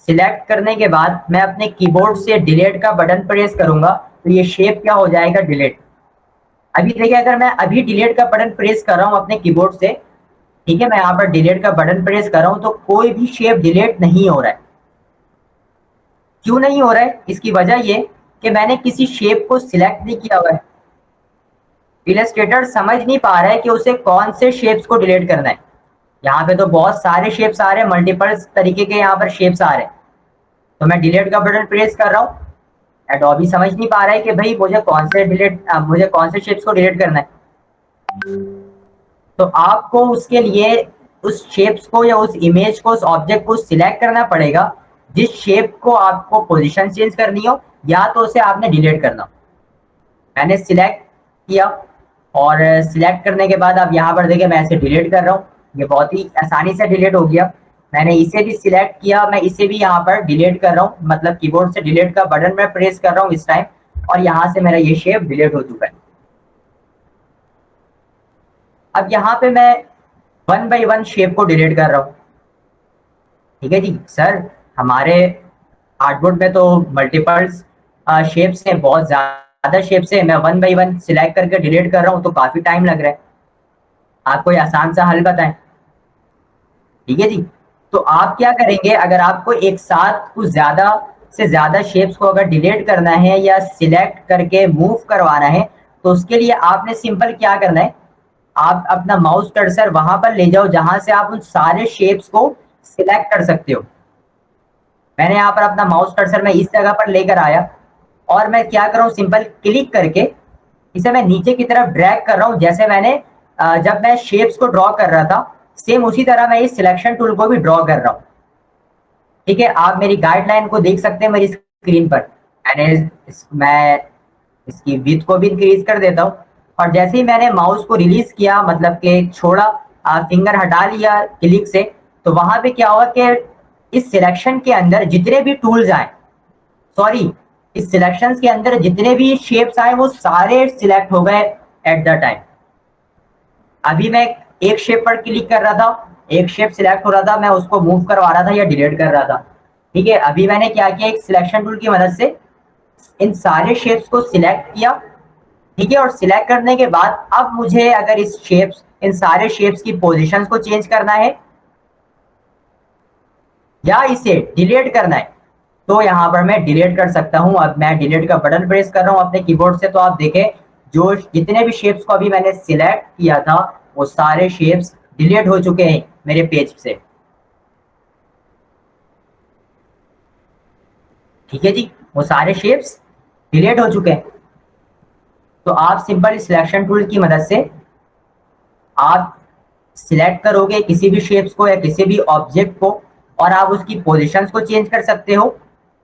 सिलेक्ट करने के बाद मैं अपने कीबोर्ड से डिलीट का बटन प्रेस करूंगा तो ये शेप क्या हो जाएगा, डिलीट। अभी देखिए, अगर मैं अभी डिलीट का बटन प्रेस कर रहा हूँ अपने कीबोर्ड से, ठीक है, मैं यहाँ पर डिलीट का बटन प्रेस कर रहा हूँ तो कोई भी शेप डिलीट नहीं हो रहा है। क्यों नहीं हो रहा है, इसकी वजह ये कि मैंने किसी शेप को सिलेक्ट नहीं किया हुआ है। इलस्ट्रेटर समझ नहीं पा रहा है कि उसे कौन से शेप्स को डिलीट करना है। यहाँ पे तो बहुत सारे शेप्स आ रहे हैं, मल्टीपल तरीके के यहाँ पर शेप्स आ रहे हैं, तो मैं डिलीट का बटन प्रेस कर रहा हूँ। एडोबी समझ नहीं पा रहा है कि भाई मुझे कौन से शेप्स को डिलीट करना है। तो आपको उसके लिए उस शेप्स को या उस इमेज को, उस ऑब्जेक्ट को सिलेक्ट करना पड़ेगा जिस शेप को आपको पोजीशन चेंज करनी हो या तो उसे आपने डिलीट करना हो। मैंने सिलेक्ट किया और सिलेक्ट करने के बाद आप यहाँ पर देखिए मैं इसे डिलीट कर रहा हूँ, ये बहुत ही आसानी से डिलीट हो गया। मैंने इसे भी सिलेक्ट किया, मैं इसे भी यहाँ पर डिलीट कर रहा हूँ, मतलब कीबोर्ड से डिलीट का बटन मैं प्रेस कर रहा हूँ इस टाइम, और यहाँ से मेरा ये शेप डिलीट हो चुका है। अब यहाँ पे मैं वन बाई वन शेप को डिलीट कर रहा हूँ। ठीक है जी सर, हमारे आर्टबोर्ड में तो मल्टीपल्स शेप्स हैं, बहुत ज्यादा शेप्स हैं, मैं वन बाई वन सिलेक्ट करके डिलीट कर रहा हूँ तो काफी टाइम लग रहा है। आप कोई आसान सा हल बताएं। ठीक है जी, तो आप क्या करेंगे, अगर आपको एक साथ कुछ ज्यादा से ज्यादा शेप्स को अगर डिलीट करना है या सिलेक्ट करके मूव करवाना है तो उसके लिए आपने सिंपल क्या करना है, आप अपना माउस कर्सर वहां पर ले जाओ जहां से आप उन सारे शेप्स को सिलेक्ट कर सकते हो। मैंने यहाँ पर अपना माउस कर्सर मैं इस जगह पर लेकर आया और मैं क्या कर रहा हूँ, सिंपल क्लिक करके इसे मैं नीचे की तरफ ड्रैग कर रहा हूँ, जैसे मैंने जब मैं शेप्स को ड्रॉ कर रहा था सेम उसी तरह मैं इस सिलेक्शन टूल को भी ड्रॉ कर रहा हूँ। ठीक है, आप मेरी गाइडलाइन को देख सकते हैं मेरी स्क्रीन पर। मैं इसकी विड्थ को भी इंक्रीज कर देता हूँ, और जैसे ही मैंने माउस को रिलीज किया, मतलब कि छोड़ा, फिंगर हटा लिया क्लिक से, तो वहां पे क्या हुआ कि इस सिलेक्शन के अंदर जितने भी टूल्स आए, सॉरी, इस सिलेक्शन के अंदर जितने भी शेप्स आए वो सारे सिलेक्ट हो गए एट द टाइम। अभी मैं एक शेप पर क्लिक कर रहा था, एक शेप सिलेक्ट हो रहा था, मैं उसको मूव करवा रहा था या डिलीट कर रहा था। ठीक है, अभी मैंने क्या किया, एक सिलेक्शन टूल की मदद से इन सारे शेप्स को सिलेक्ट किया। ठीक है, और सिलेक्ट करने के बाद अब मुझे अगर इन सारे शेप्स की पोजीशंस को चेंज करना है या इसे डिलीट करना है तो यहाँ पर मैं डिलीट कर सकता हूँ। अब मैं डिलीट का बटन प्रेस कर रहा हूँ अपने कीबोर्ड से, तो आप देखें जो जितने भी शेप्स को अभी मैंने सिलेक्ट किया था वो सारे शेप्स डिलीट हो चुके हैं मेरे पेज से। ठीक है जी, वो सारे शेप्स डिलीट हो चुके हैं। तो आप सिंपल सिलेक्शन टूल की मदद से आप सिलेक्ट करोगे किसी भी शेप्स को या किसी भी ऑब्जेक्ट को, और आप उसकी पोजीशंस को चेंज कर सकते हो,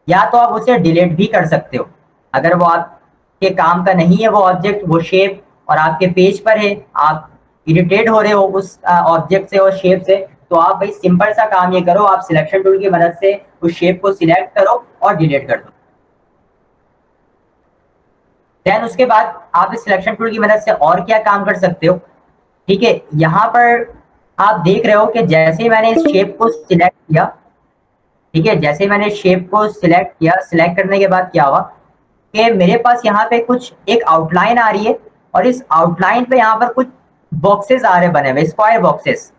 या तो आप उसे डिलीट भी कर सकते हो। अगर वो आपके काम का नहीं है वो ऑब्जेक्ट, वो शेप, और आपके पेज पर है, आप इरिटेट हो रहे हो उस ऑब्जेक्ट से और शेप से, तो आप भाई सिंपल सा काम ये करो, आप सिलेक्शन टूल की मदद से उस शेप को सिलेक्ट करो और डिलीट कर दो। देन उसके बाद आप इस सिलेक्शन टूल की मदद से और क्या काम कर सकते हो, ठीक है। यहाँ पर आप देख रहे हो कि जैसे ही मैंने इस शेप को सिलेक्ट किया, ठीक है, जैसे ही मैंने शेप को सिलेक्ट किया, सिलेक्ट करने के बाद क्या हुआ कि मेरे पास यहाँ पे कुछ एक आउटलाइन आ रही है, और इस आउटलाइन पे यहाँ पर कुछ बॉक्सेस आ रहे बने हुए, स्क्वायर बॉक्सेस,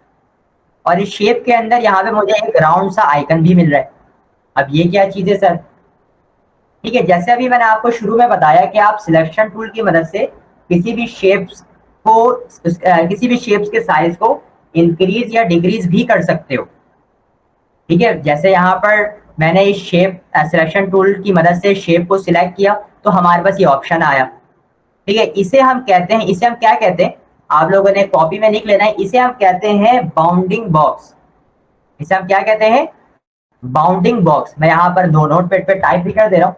और इस शेप के अंदर यहाँ पे मुझे एक राउंड सा आइकन भी मिल रहा है। अब ये क्या चीज है सर, ठीक है, जैसे अभी मैंने आपको शुरू में बताया कि आप सिलेक्शन टूल की मदद से किसी भी शेप्स को किसी भी शेप्स के साइज को इंक्रीज या डिक्रीज भी कर सकते हो, ठीक है। जैसे यहाँ पर मैंने इस शेप सिलेक्शन टूल की मदद से शेप को सिलेक्ट किया, तो हमारे पास ये ऑप्शन आया, ठीक है। इसे हम कहते हैं, इसे हम क्या कहते हैं, आप लोगों ने कॉपी में लिख लेना है, इसे हम कहते हैं बाउंडिंग बॉक्स। इसे हम क्या कहते हैं, बाउंडिंग बॉक्स। मैं यहाँ पर नोट पैड पे टाइप भी कर दे रहा हूँ।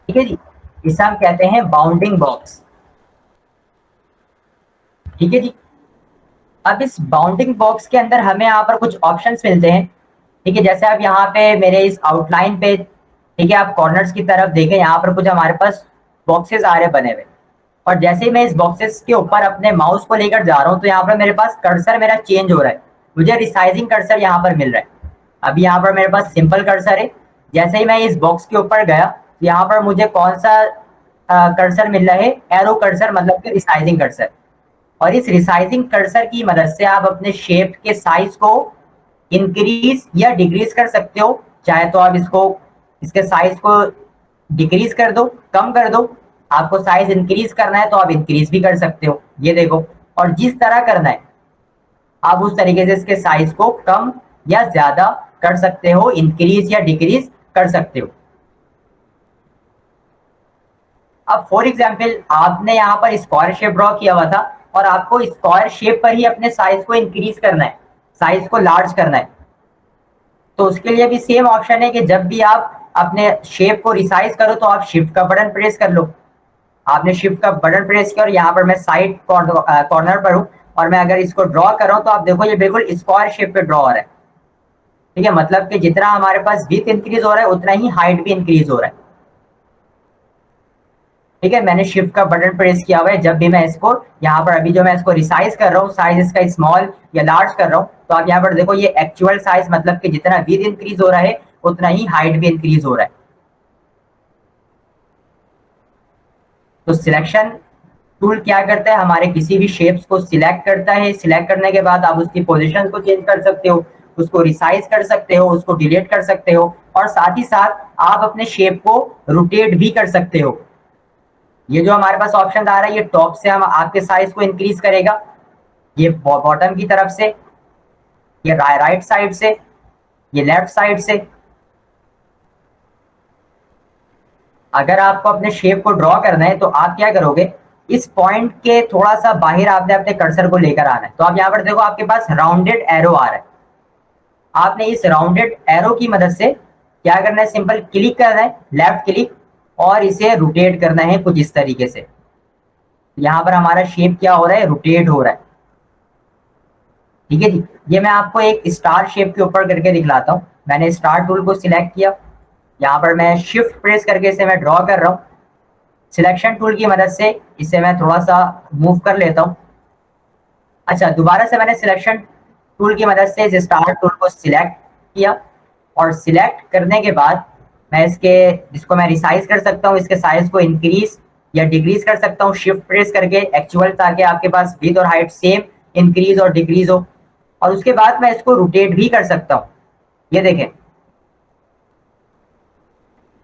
ठीक है जी, इसे हम कहते हैं बाउंडिंग बॉक्स, ठीक है जी। अब इस बाउंडिंग बॉक्स के अंदर हमें यहाँ पर कुछ ऑप्शंस मिलते हैं, ठीक है। जैसे आप यहाँ पे मेरे इस आउटलाइन पे, ठीक है, आप कॉर्नर्स की तरफ देखें, यहाँ पर कुछ हमारे पास बॉक्सेस आ रहे बने हुए, और जैसे ही मैं इस बॉक्सेस के ऊपर अपने माउस को लेकर जा रहा हूँ, तो यहाँ पर मेरे पास कर्सर मेरा चेंज हो रहा है, मुझे रिसाइजिंग कर्सर यहाँ पर मिल रहा है। अभी यहाँ पर मेरे पास सिंपल कर्सर है, जैसे ही मैं इस बॉक्स के ऊपर गया, तो यहाँ पर मुझे कौन सा कर्सर मिल रहा है, एरो कर्सर, मतलब कि रिसाइजिंग कर्सर। और इस रिसाइजिंग कर्सर की मदद से आप अपने शेप के साइज को इंक्रीज या डिक्रीज कर सकते हो। चाहे तो आप इसको, इसके साइज को डिक्रीज कर दो, कम कर दो, आपको साइज इंक्रीज करना है तो आप इंक्रीज भी कर सकते हो, ये देखो। और जिस तरह करना है आप उस तरीके से इसके साइज को कम या ज्यादा कर सकते हो, इंक्रीज या डिक्रीज कर सकते हो। अब फॉर एग्जाम्पल आपने यहाँ पर स्क्वायर शेप ड्रॉ किया हुआ था, और आपको स्क्वायर शेप पर ही अपने साइज को इंक्रीज करना है, साइज को लार्ज करना है, तो उसके लिए भी सेम ऑप्शन है कि जब भी आप अपने शेप को रिसाइज करो, तो आप शिफ्ट का बटन प्रेस कर लो। आपने शिफ्ट का बटन प्रेस किया, और यहाँ पर मैं साइड कॉर्नर पर हूँ, और मैं अगर इसको ड्रॉ कर रहा हूँ, तो आप देखो ये बिल्कुल स्क्वायर शेप पे ड्रॉ हो रहा है, ठीक है। मतलब कि जितना हमारे पास विड्थ इंक्रीज हो रहा है, उतना ही हाइट भी इंक्रीज हो रहा है, ठीक है। मैंने शिफ्ट का बटन प्रेस किया हुआ है, जब भी मैं इसको यहाँ पर, अभी जो मैं इसको रिसाइज कर रहा हूँ, साइज इसका स्मॉल या लार्ज कर रहा हूँ, तो आप यहाँ पर देखो ये एक्चुअल साइज, मतलब कि जितना विड्थ इंक्रीज हो रहा है, उतना ही हाइट भी इंक्रीज हो रहा है। तो सिलेक्शन टूल क्या करता है, हमारे किसी भी शेप्स को सिलेक्ट करता है, सिलेक्ट करने के बाद आप उसकी पोजीशन को चेंज कर सकते हो, उसको रिसाइज कर सकते हो, उसको डिलीट कर सकते हो, और साथ ही साथ आप अपने शेप को रोटेट भी कर सकते हो। ये जो हमारे पास ऑप्शन आ रहा है, ये टॉप से हम आपके साइज को इंक्रीज करेगा, ये बॉटम की तरफ से, ये राइट साइड से, ये लेफ्ट साइड से। अगर आपको अपने शेप को ड्रॉ करना है, तो आप क्या करोगे, इस पॉइंट के थोड़ा सा बाहर आपने अपने कर्सर को लेकर आना है। तो आप यहाँ पर देखो आपके पास राउंडेड एरो आ रहा है, आपने इस राउंडेड एरो की मदद से क्या करना है, सिंपल क्लिक करना है, लेफ्ट क्लिक, और इसे रोटेट करना है कुछ इस तरीके से। यहाँ पर हमारा शेप क्या हो रहा है, रोटेट हो रहा है, ठीक है जी। ये मैं आपको एक स्टार शेप के ऊपर करके दिखलाता हूँ। मैंने स्टार टूल को सिलेक्ट किया, यहाँ पर मैं शिफ्ट प्रेस करके इसे मैं ड्रॉ कर रहा हूँ। सिलेक्शन टूल की मदद से इसे मैं थोड़ा सा मूव कर लेता हूँ। अच्छा, दोबारा से मैंने सिलेक्शन टूल की मदद से इस स्टार टूल को सिलेक्ट किया, और सिलेक्ट करने के बाद मैं इसको मैं रिसाइज कर सकता हूँ, इसके साइज को इंक्रीज या डिक्रीज कर सकता हूँ शिफ्ट प्रेस करके एक्चुअल, ताकि आपके पास विड्थ और हाइट सेम इंक्रीज और डिक्रीज हो। और उसके बाद मैं इसको रोटेट भी कर सकता हूँ, ये देखें।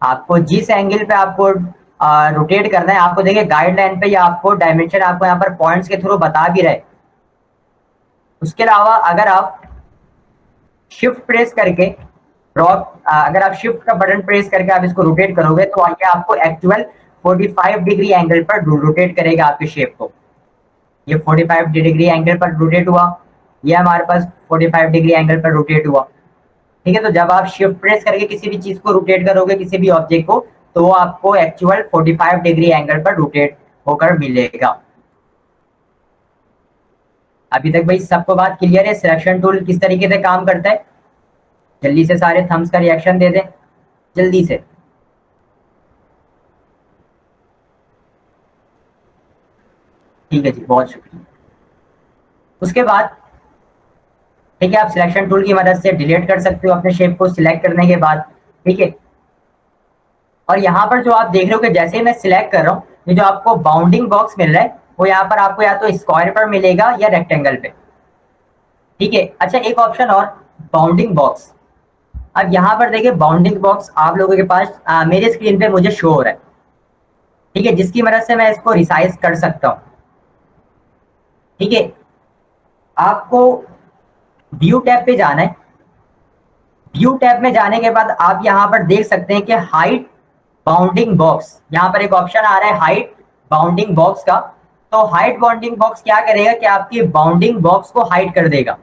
आपको जिस एंगल पे आपको रोटेट करना है, आपको देखिए गाइडलाइन पे या आपको डायमेंशन आपको यहाँ पर पॉइंट्स के थ्रू बता भी रहे। उसके अलावा अगर आप शिफ्ट प्रेस करके ड्रॉप, अगर आप शिफ्ट का बटन प्रेस करके आप इसको रोटेट करोगे तो ये आपको एक्चुअल 45 डिग्री एंगल पर रोटेट करेगा आपके शेप को। ये 45 डिग्री एंगल पर रोटेट हुआ, ये हमारे पास 45 डिग्री एंगल पर रोटेट हुआ। ठीक है, तो जब आप शिफ्ट प्रेस करके किसी भी चीज को रोटेट करोगे, किसी भी ऑब्जेक्ट को, तो वो आपको एक्चुअल 45 डिग्री एंगल पर रोटेट होकर मिलेगा। अभी तक भाई सबको बात क्लियर है सिलेक्शन टूल किस तरीके से काम करता है? जल्दी से सारे थम्स का रिएक्शन दे दें, जल्दी से। ठीक है जी, बहुत शुक्रिया। उसके बाद ठीक है, आप सिलेक्शन टूल की मदद से डिलीट कर सकते हो अपने शेप को सिलेक्ट करने के बाद। ठीक है, और यहाँ पर जो आप देख रहे हो कि जैसे ही मैं सिलेक्ट कर रहा हूँ, ये जो आपको बाउंडिंग बॉक्स मिल रहा है वो यहाँ पर आपको या तो स्क्वायर पर मिलेगा या रेक्टेंगल पे। ठीक है, अच्छा एक ऑप्शन और, बाउंडिंग बॉक्स। अब यहाँ पर देखिए बाउंडिंग बॉक्स आप लोगों के पास मेरे स्क्रीन पे मुझे शो हो रहा है। ठीक है, जिसकी मदद से मैं इसको रिसाइज कर सकता हूँ। ठीक है, आपको व्यू टैब पे जाना है। व्यू टैब में जाने के बाद आप यहाँ पर देख सकते हैं कि हाइट बाउंडिंग बॉक्स, यहाँ पर एक ऑप्शन आ रहा है हाइट बाउंडिंग बॉक्स का। तो हाइट बाउंडिंग बॉक्स क्या करेगा कि आपकी बाउंडिंग बॉक्स को हाइड कर देगा।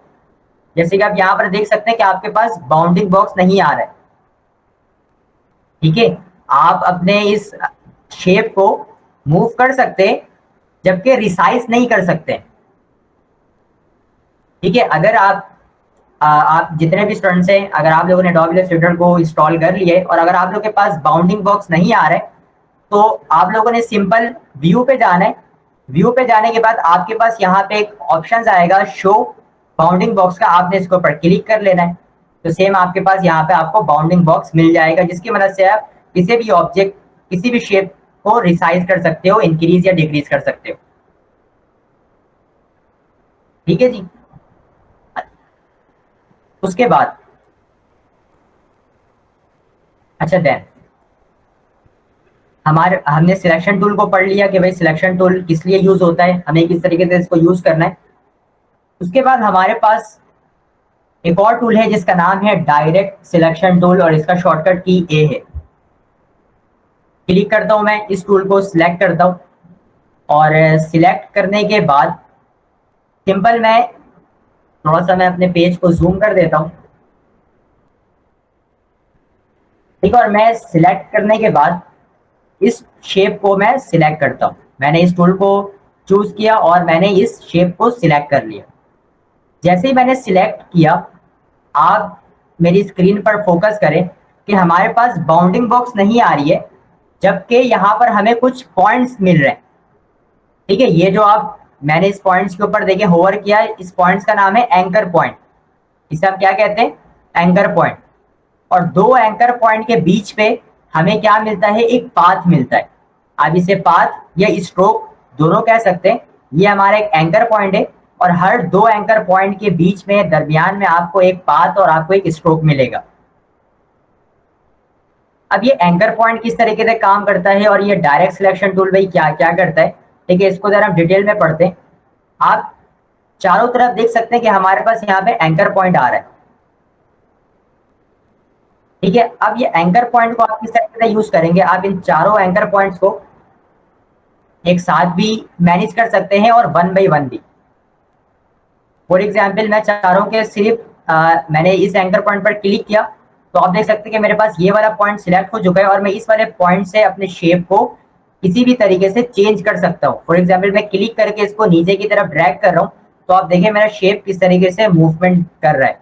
जैसे कि आप यहाँ पर देख सकते हैं कि आपके पास बाउंडिंग बॉक्स नहीं आ रहा है। ठीक है, आप अपने इस शेप को मूव कर सकते हैं, जबकि रिसाइज नहीं कर सकते। ठीक है, अगर आप जितने भी स्टूडेंट्स हैं, अगर आप लोगों ने Adobe Illustrator को इंस्टॉल कर लिए और अगर आप लोगों के पास बाउंडिंग बॉक्स नहीं आ रहा है, तो आप लोगों ने सिंपल व्यू पे जाना है। व्यू पे जाने के बाद आपके पास यहाँ पे एक ऑप्शन आएगा शो बाउंडिंग बॉक्स का, आपने इसके ऊपर क्लिक कर लेना है। तो सेम आपके पास यहाँ पे आपको बाउंडिंग बॉक्स मिल जाएगा, जिसकी मदद से आप किसी भी ऑब्जेक्ट, किसी भी शेप को रिसाइज कर सकते हो, इंक्रीज या डिक्रीज कर सकते हो। ठीक है जी। उसके बाद अच्छा देन हमने सिलेक्शन टूल को पढ़ लिया कि भाई सिलेक्शन टूल किस लिए यूज होता है, हमें किस तरीके से इसको यूज करना है। उसके बाद हमारे पास एक और टूल है जिसका नाम है डायरेक्ट सिलेक्शन टूल और इसका शॉर्टकट की ए है। क्लिक करता हूं, मैं इस टूल को सिलेक्ट करता हूं और सिलेक्ट करने के बाद सिंपल मैं थोड़ा सा मैं अपने पेज को जूम कर देता हूं। ठीक है, और मैं सिलेक्ट करने के बाद इस शेप को मैं सिलेक्ट करता हूं। मैंने इस टूल को चूज किया और मैंने इस शेप को सिलेक्ट कर लिया। जैसे ही मैंने सिलेक्ट किया, आप मेरी स्क्रीन पर फोकस करें कि हमारे पास बाउंडिंग बॉक्स नहीं आ रही है, जबकि यहाँ पर हमें कुछ पॉइंट्स मिल रहे हैं। ठीक है, ये जो आप मैंने इस पॉइंट्स के ऊपर देखिए होवर किया, इस पॉइंट्स का नाम है एंकर पॉइंट। इसे हम क्या कहते हैं? Anchor point. और दो एंकर पॉइंट के बीच पे हमें क्या मिलता है? एक पाथ मिलता है। आप इसे पाथ या स्ट्रोक दोनों कह सकते हैं। ये हमारा एक एंकर पॉइंट है और हर दो एंकर पॉइंट के बीच में दरमियान में आपको एक पाथ और आपको एक स्ट्रोक मिलेगा। अब ये एंकर पॉइंट किस तरीके से काम करता है और ये डायरेक्ट सिलेक्शन टूल भाई क्या क्या करता है, ठीक है, इसको जरा हम डिटेल में पढ़ते हैं। आप चारों तरफ देख सकते हैं कि हमारे पास यहाँ पे एंकर पॉइंट आ रहा है। ठीक है, अब ये एंकर पॉइंट को आप किस तरीके से यूज करेंगे? आप इन चारों एंकर पॉइंट्स को एक साथ भी मैनेज कर सकते हैं और वन बाई वन भी। फॉर एग्जाम्पल मैं चारों के सिर्फ मैंने इस एंकर पॉइंट पर क्लिक किया तो आप देख सकते हैं कि मेरे पास ये वाला पॉइंट सिलेक्ट हो चुका है और मैं इस वाले पॉइंट से अपने शेप को किसी भी तरीके से चेंज कर सकता हूँ। फॉर एग्जाम्पल मैं क्लिक करके इसको नीचे की तरफ ड्रैग कर रहा हूँ तो आप देखिए मेरा शेप किस तरीके से मूवमेंट कर रहा है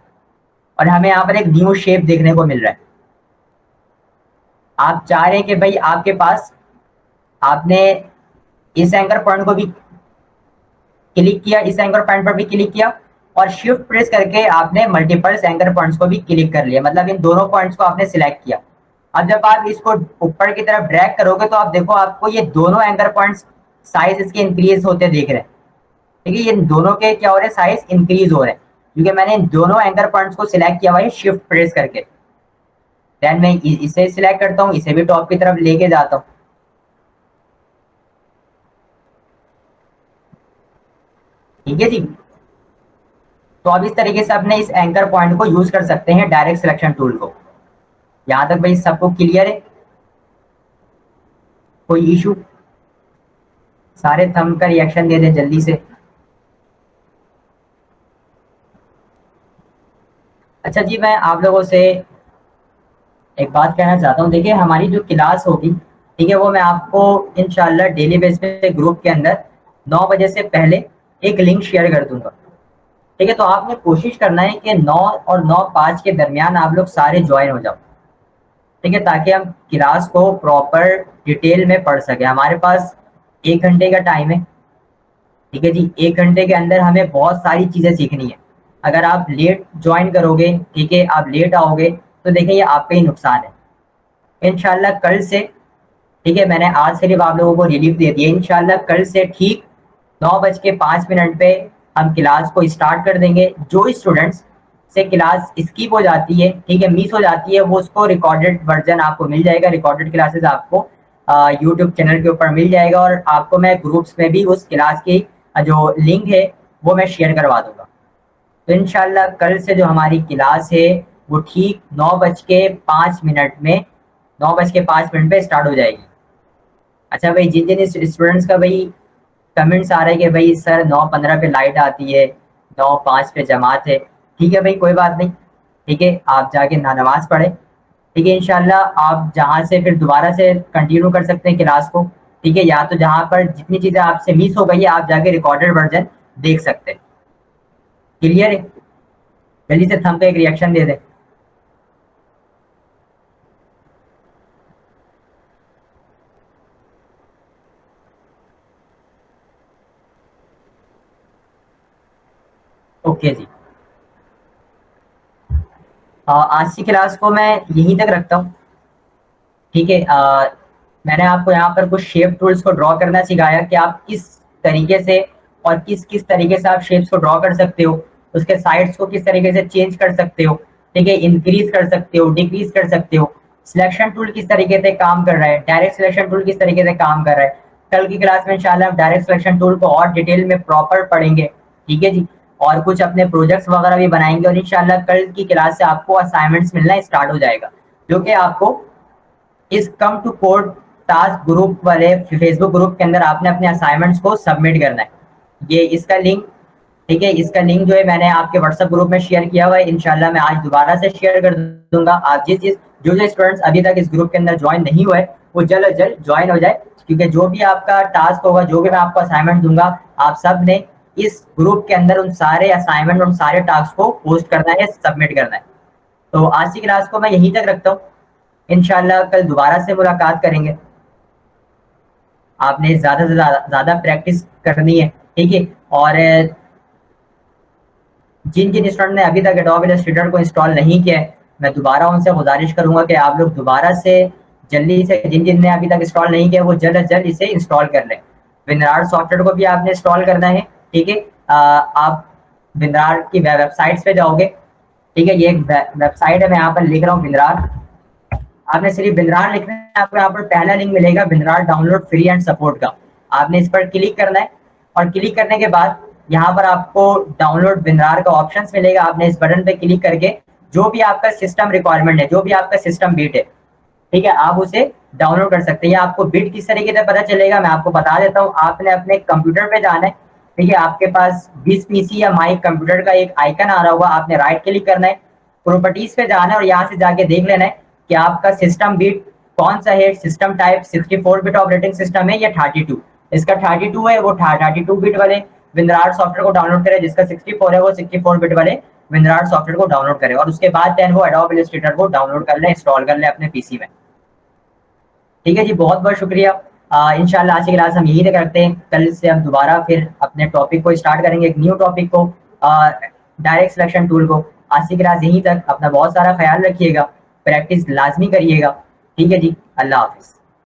और हमें यहाँ पर एक न्यू शेप देखने को मिल रहा है। आप चाह रहे हैं कि भाई आपके पास, आपने इस एंकर पॉइंट को भी क्लिक किया, इस एंकर पॉइंट पर भी क्लिक किया और शिफ्ट प्रेस करके आपने मल्टीपल्स एंकर पॉइंट्स को भी क्लिक कर लिया, मतलब इन दोनों पॉइंट्स को आपने सिलेक्ट किया। अब जब आप इसको ऊपर की तरफ ड्रैग करोगे तो आप देखो आपको ये दोनों एंकर पॉइंट्स साइज इसके इंक्रीज होते दिख रहे हैं। ठीक है, ये दोनों के क्या हो रहे हैं? साइज इंक्रीज हो रहे हैं क्योंकि मैंने इन दोनों एंकर पॉइंट्स को सिलेक्ट किया हुआ है शिफ्ट प्रेस करके। देन मैं इसे सिलेक्ट करता हूँ, इसे भी टॉप की तरफ लेके जाता हूँ। ठीक है जी, तो अब इस तरीके से अपने इस एंकर पॉइंट को यूज कर सकते हैं डायरेक्ट सिलेक्शन टूल को। यहाँ तक भाई सबको क्लियर है? कोई इशू? सारे थंब का रिएक्शन दे दें जल्दी से। अच्छा जी, मैं आप लोगों से एक बात कहना चाहता हूँ। देखिए हमारी जो क्लास होगी, ठीक है, वो मैं आपको इंशाल्लाह डेली बेस पे ग्रुप के अंदर 9 बजे से पहले एक लिंक शेयर कर दूंगा। ठीक है, तो आपने कोशिश करना है कि 9 और 9:05 के दरमियान आप लोग सारे ज्वाइन हो जाओ। ठीक है, ताकि हम क्लास को प्रॉपर डिटेल में पढ़ सके। हमारे पास 1 घंटे का टाइम है। ठीक है जी, 1 घंटे के अंदर हमें बहुत सारी चीजें सीखनी है। अगर आप लेट ज्वाइन करोगे, ठीक है, आप लेट आओगे, तो देखिए ये आपका ही नुकसान है। इंशाल्लाह कल से, ठीक है, मैंने आज सिर्फ आप लोगों को रिलीफ दे दिया। इंशाल्लाह कल से ठीक 9:05 पे हम क्लास को स्टार्ट कर देंगे। जो स्टूडेंट्स से क्लास स्किप हो जाती है, ठीक है, मिस हो जाती है, वो उसको रिकॉर्डेड वर्जन आपको मिल जाएगा। रिकॉर्डेड क्लासेस आपको यूट्यूब चैनल के ऊपर मिल जाएगा, और आपको मैं ग्रुप्स में भी उस क्लास की जो लिंक है वो मैं शेयर करवा दूंगा। तो इंशाल्लाह कल से जो हमारी क्लास है वो ठीक 9:05 में 9:05 पे स्टार्ट हो जाएगी। अच्छा भाई, जिन जिन स्टूडेंट्स का भाई कमेंट्स आ रहे हैं कि भाई सर 9:15 पे लाइट आती है, 9:05 पे जमात है, ठीक है भाई, कोई बात नहीं। ठीक है, आप जाके नमाज पढ़े। ठीक है, इंशाल्लाह आप जहाँ से फिर दोबारा से कंटिन्यू कर सकते हैं क्लास को। ठीक है, या तो जहाँ पर जितनी चीज़ें आपसे मिस हो गई है आप जाके रिकॉर्डेड वर्जन देख सकते हैं। क्लियर है? जल्दी से थंब पे एक रिएक्शन दे दें। ओके जी, आज की क्लास को मैं यहीं तक रखता हूँ। ठीक है, मैंने आपको यहाँ पर कुछ शेप टूल्स को ड्रॉ करना सिखाया कि आप किस तरीके से और किस किस तरीके से आप शेप्स को ड्रॉ कर सकते हो, उसके साइड्स को किस तरीके से चेंज कर सकते हो। ठीक है, इंक्रीज कर सकते हो, डिक्रीज कर सकते हो। सिलेक्शन टूल किस तरीके से काम कर रहा है, डायरेक्ट सिलेक्शन टूल किस तरीके से काम कर रहा है। कल की क्लास में इंशाल्लाह हम डायरेक्ट सिलेक्शन टूल को और डिटेल में प्रॉपर पढ़ेंगे। ठीक है जी, और कुछ अपने प्रोजेक्ट्स वगैरह भी बनाएंगे, और इंशाल्लाह कल की क्लास से आपको असाइनमेंट्स मिलना स्टार्ट हो जाएगा, जो कि आपको इस come to code task group वाले फेसबुक ग्रुप के अंदर आपने अपने असाइनमेंट्स को सबमिट करना है। ये इसका लिंक, ठीक है, इसका लिंक जो है मैंने आपके व्हाट्सएप ग्रुप में शेयर किया हुआ है। इंशाल्लाह मैं आज दोबारा से शेयर कर दूंगा। आप जिस जो जो स्टूडेंट्स अभी तक इस ग्रुप के अंदर ज्वाइन नहीं हुए, वो जल्द अज जल्द ज्वाइन हो जाए, क्योंकि जो भी आपका टास्क होगा, जो भी मैं आपको असाइनमेंट दूंगा, आप सब ने इस ग्रुप के अंदर उन सारे असाइनमेंट, उन सारे टास्क को पोस्ट करना है, सबमिट करना है। तो आज की क्लास को मैं यहीं तक रखता हूँ। इंशाल्लाह कल दोबारा से मुलाकात करेंगे। आपने ज़्यादा से ज़्यादा प्रैक्टिस करनी है। ठीक है, और जिन जिन स्टूडेंट ने अभी तक एडोब इलस्ट्रेटर को इंस्टॉल नहीं किया है, मैं दोबारा उनसे गुजारिश करूंगा कि आप लोग दोबारा से जल्दी से, जिन जिन ने अभी तक इंस्टॉल नहीं किया वो जल्द से जल्द इसे इंस्टॉल कर लें। विनरार सॉफ्टवेयर को भी आपने इंस्टॉल करना है। ठीक है, आप विनरार की वेबसाइट्स पे जाओगे। ठीक है, ये एक वेबसाइट है, मैं यहाँ पर लिख रहा हूँ विनरार। आपने सिर्फ विनरार लिखना है, आपको यहाँ पर पहला लिंक मिलेगा WinRAR download free and support का। आपने इस पर क्लिक करना है, और क्लिक करने के बाद यहाँ पर आपको डाउनलोड विनरार का ऑप्शन मिलेगा। आपने इस बटन पे क्लिक करके जो भी आपका सिस्टम रिक्वायरमेंट है, जो भी आपका सिस्टम बीट है, ठीक है, आप उसे डाउनलोड कर सकते हैं। आपको बिट किस तरीके से पता चलेगा मैं आपको बता देता हूँ। आपने अपने कंप्यूटर पे जाना है। ठीक है, आपके पास 20 पीसी या माई कंप्यूटर का एक आइकन आ रहा होगा, आपने राइट क्लिक करना है, प्रॉपर्टीज पे जाना है, और यहाँ से जाके देख लेना है कि आपका सिस्टम बिट कौन सा है। System type 64 bit operating system है या 32। इसका 32 है, वो 32 बिट वाले विंद्रार सॉफ्टवेयर को डाउनलोड करे। जिसका 64 है वो 64 बिट वाले विंद्रार सॉफ्टवेयर को डाउनलोड करे, और उसके बाद देन वो एडोब इलस्ट्रेटर को डाउनलोड कर ले, इंस्टॉल कर ले अपने पीसी में। ठीक है जी, बहुत बहुत शुक्रिया। इंशाल्लाह आज की क्लास हम यही तक रखते हैं। कल से हम दोबारा फिर अपने टॉपिक को स्टार्ट करेंगे, एक न्यू टॉपिक को, डायरेक्ट सिलेक्शन टूल को। आज की क्लास यहीं तक। अपना बहुत सारा ख्याल रखिएगा, प्रैक्टिस लाजमी करिएगा। ठीक है जी, अल्लाह हाफिज़।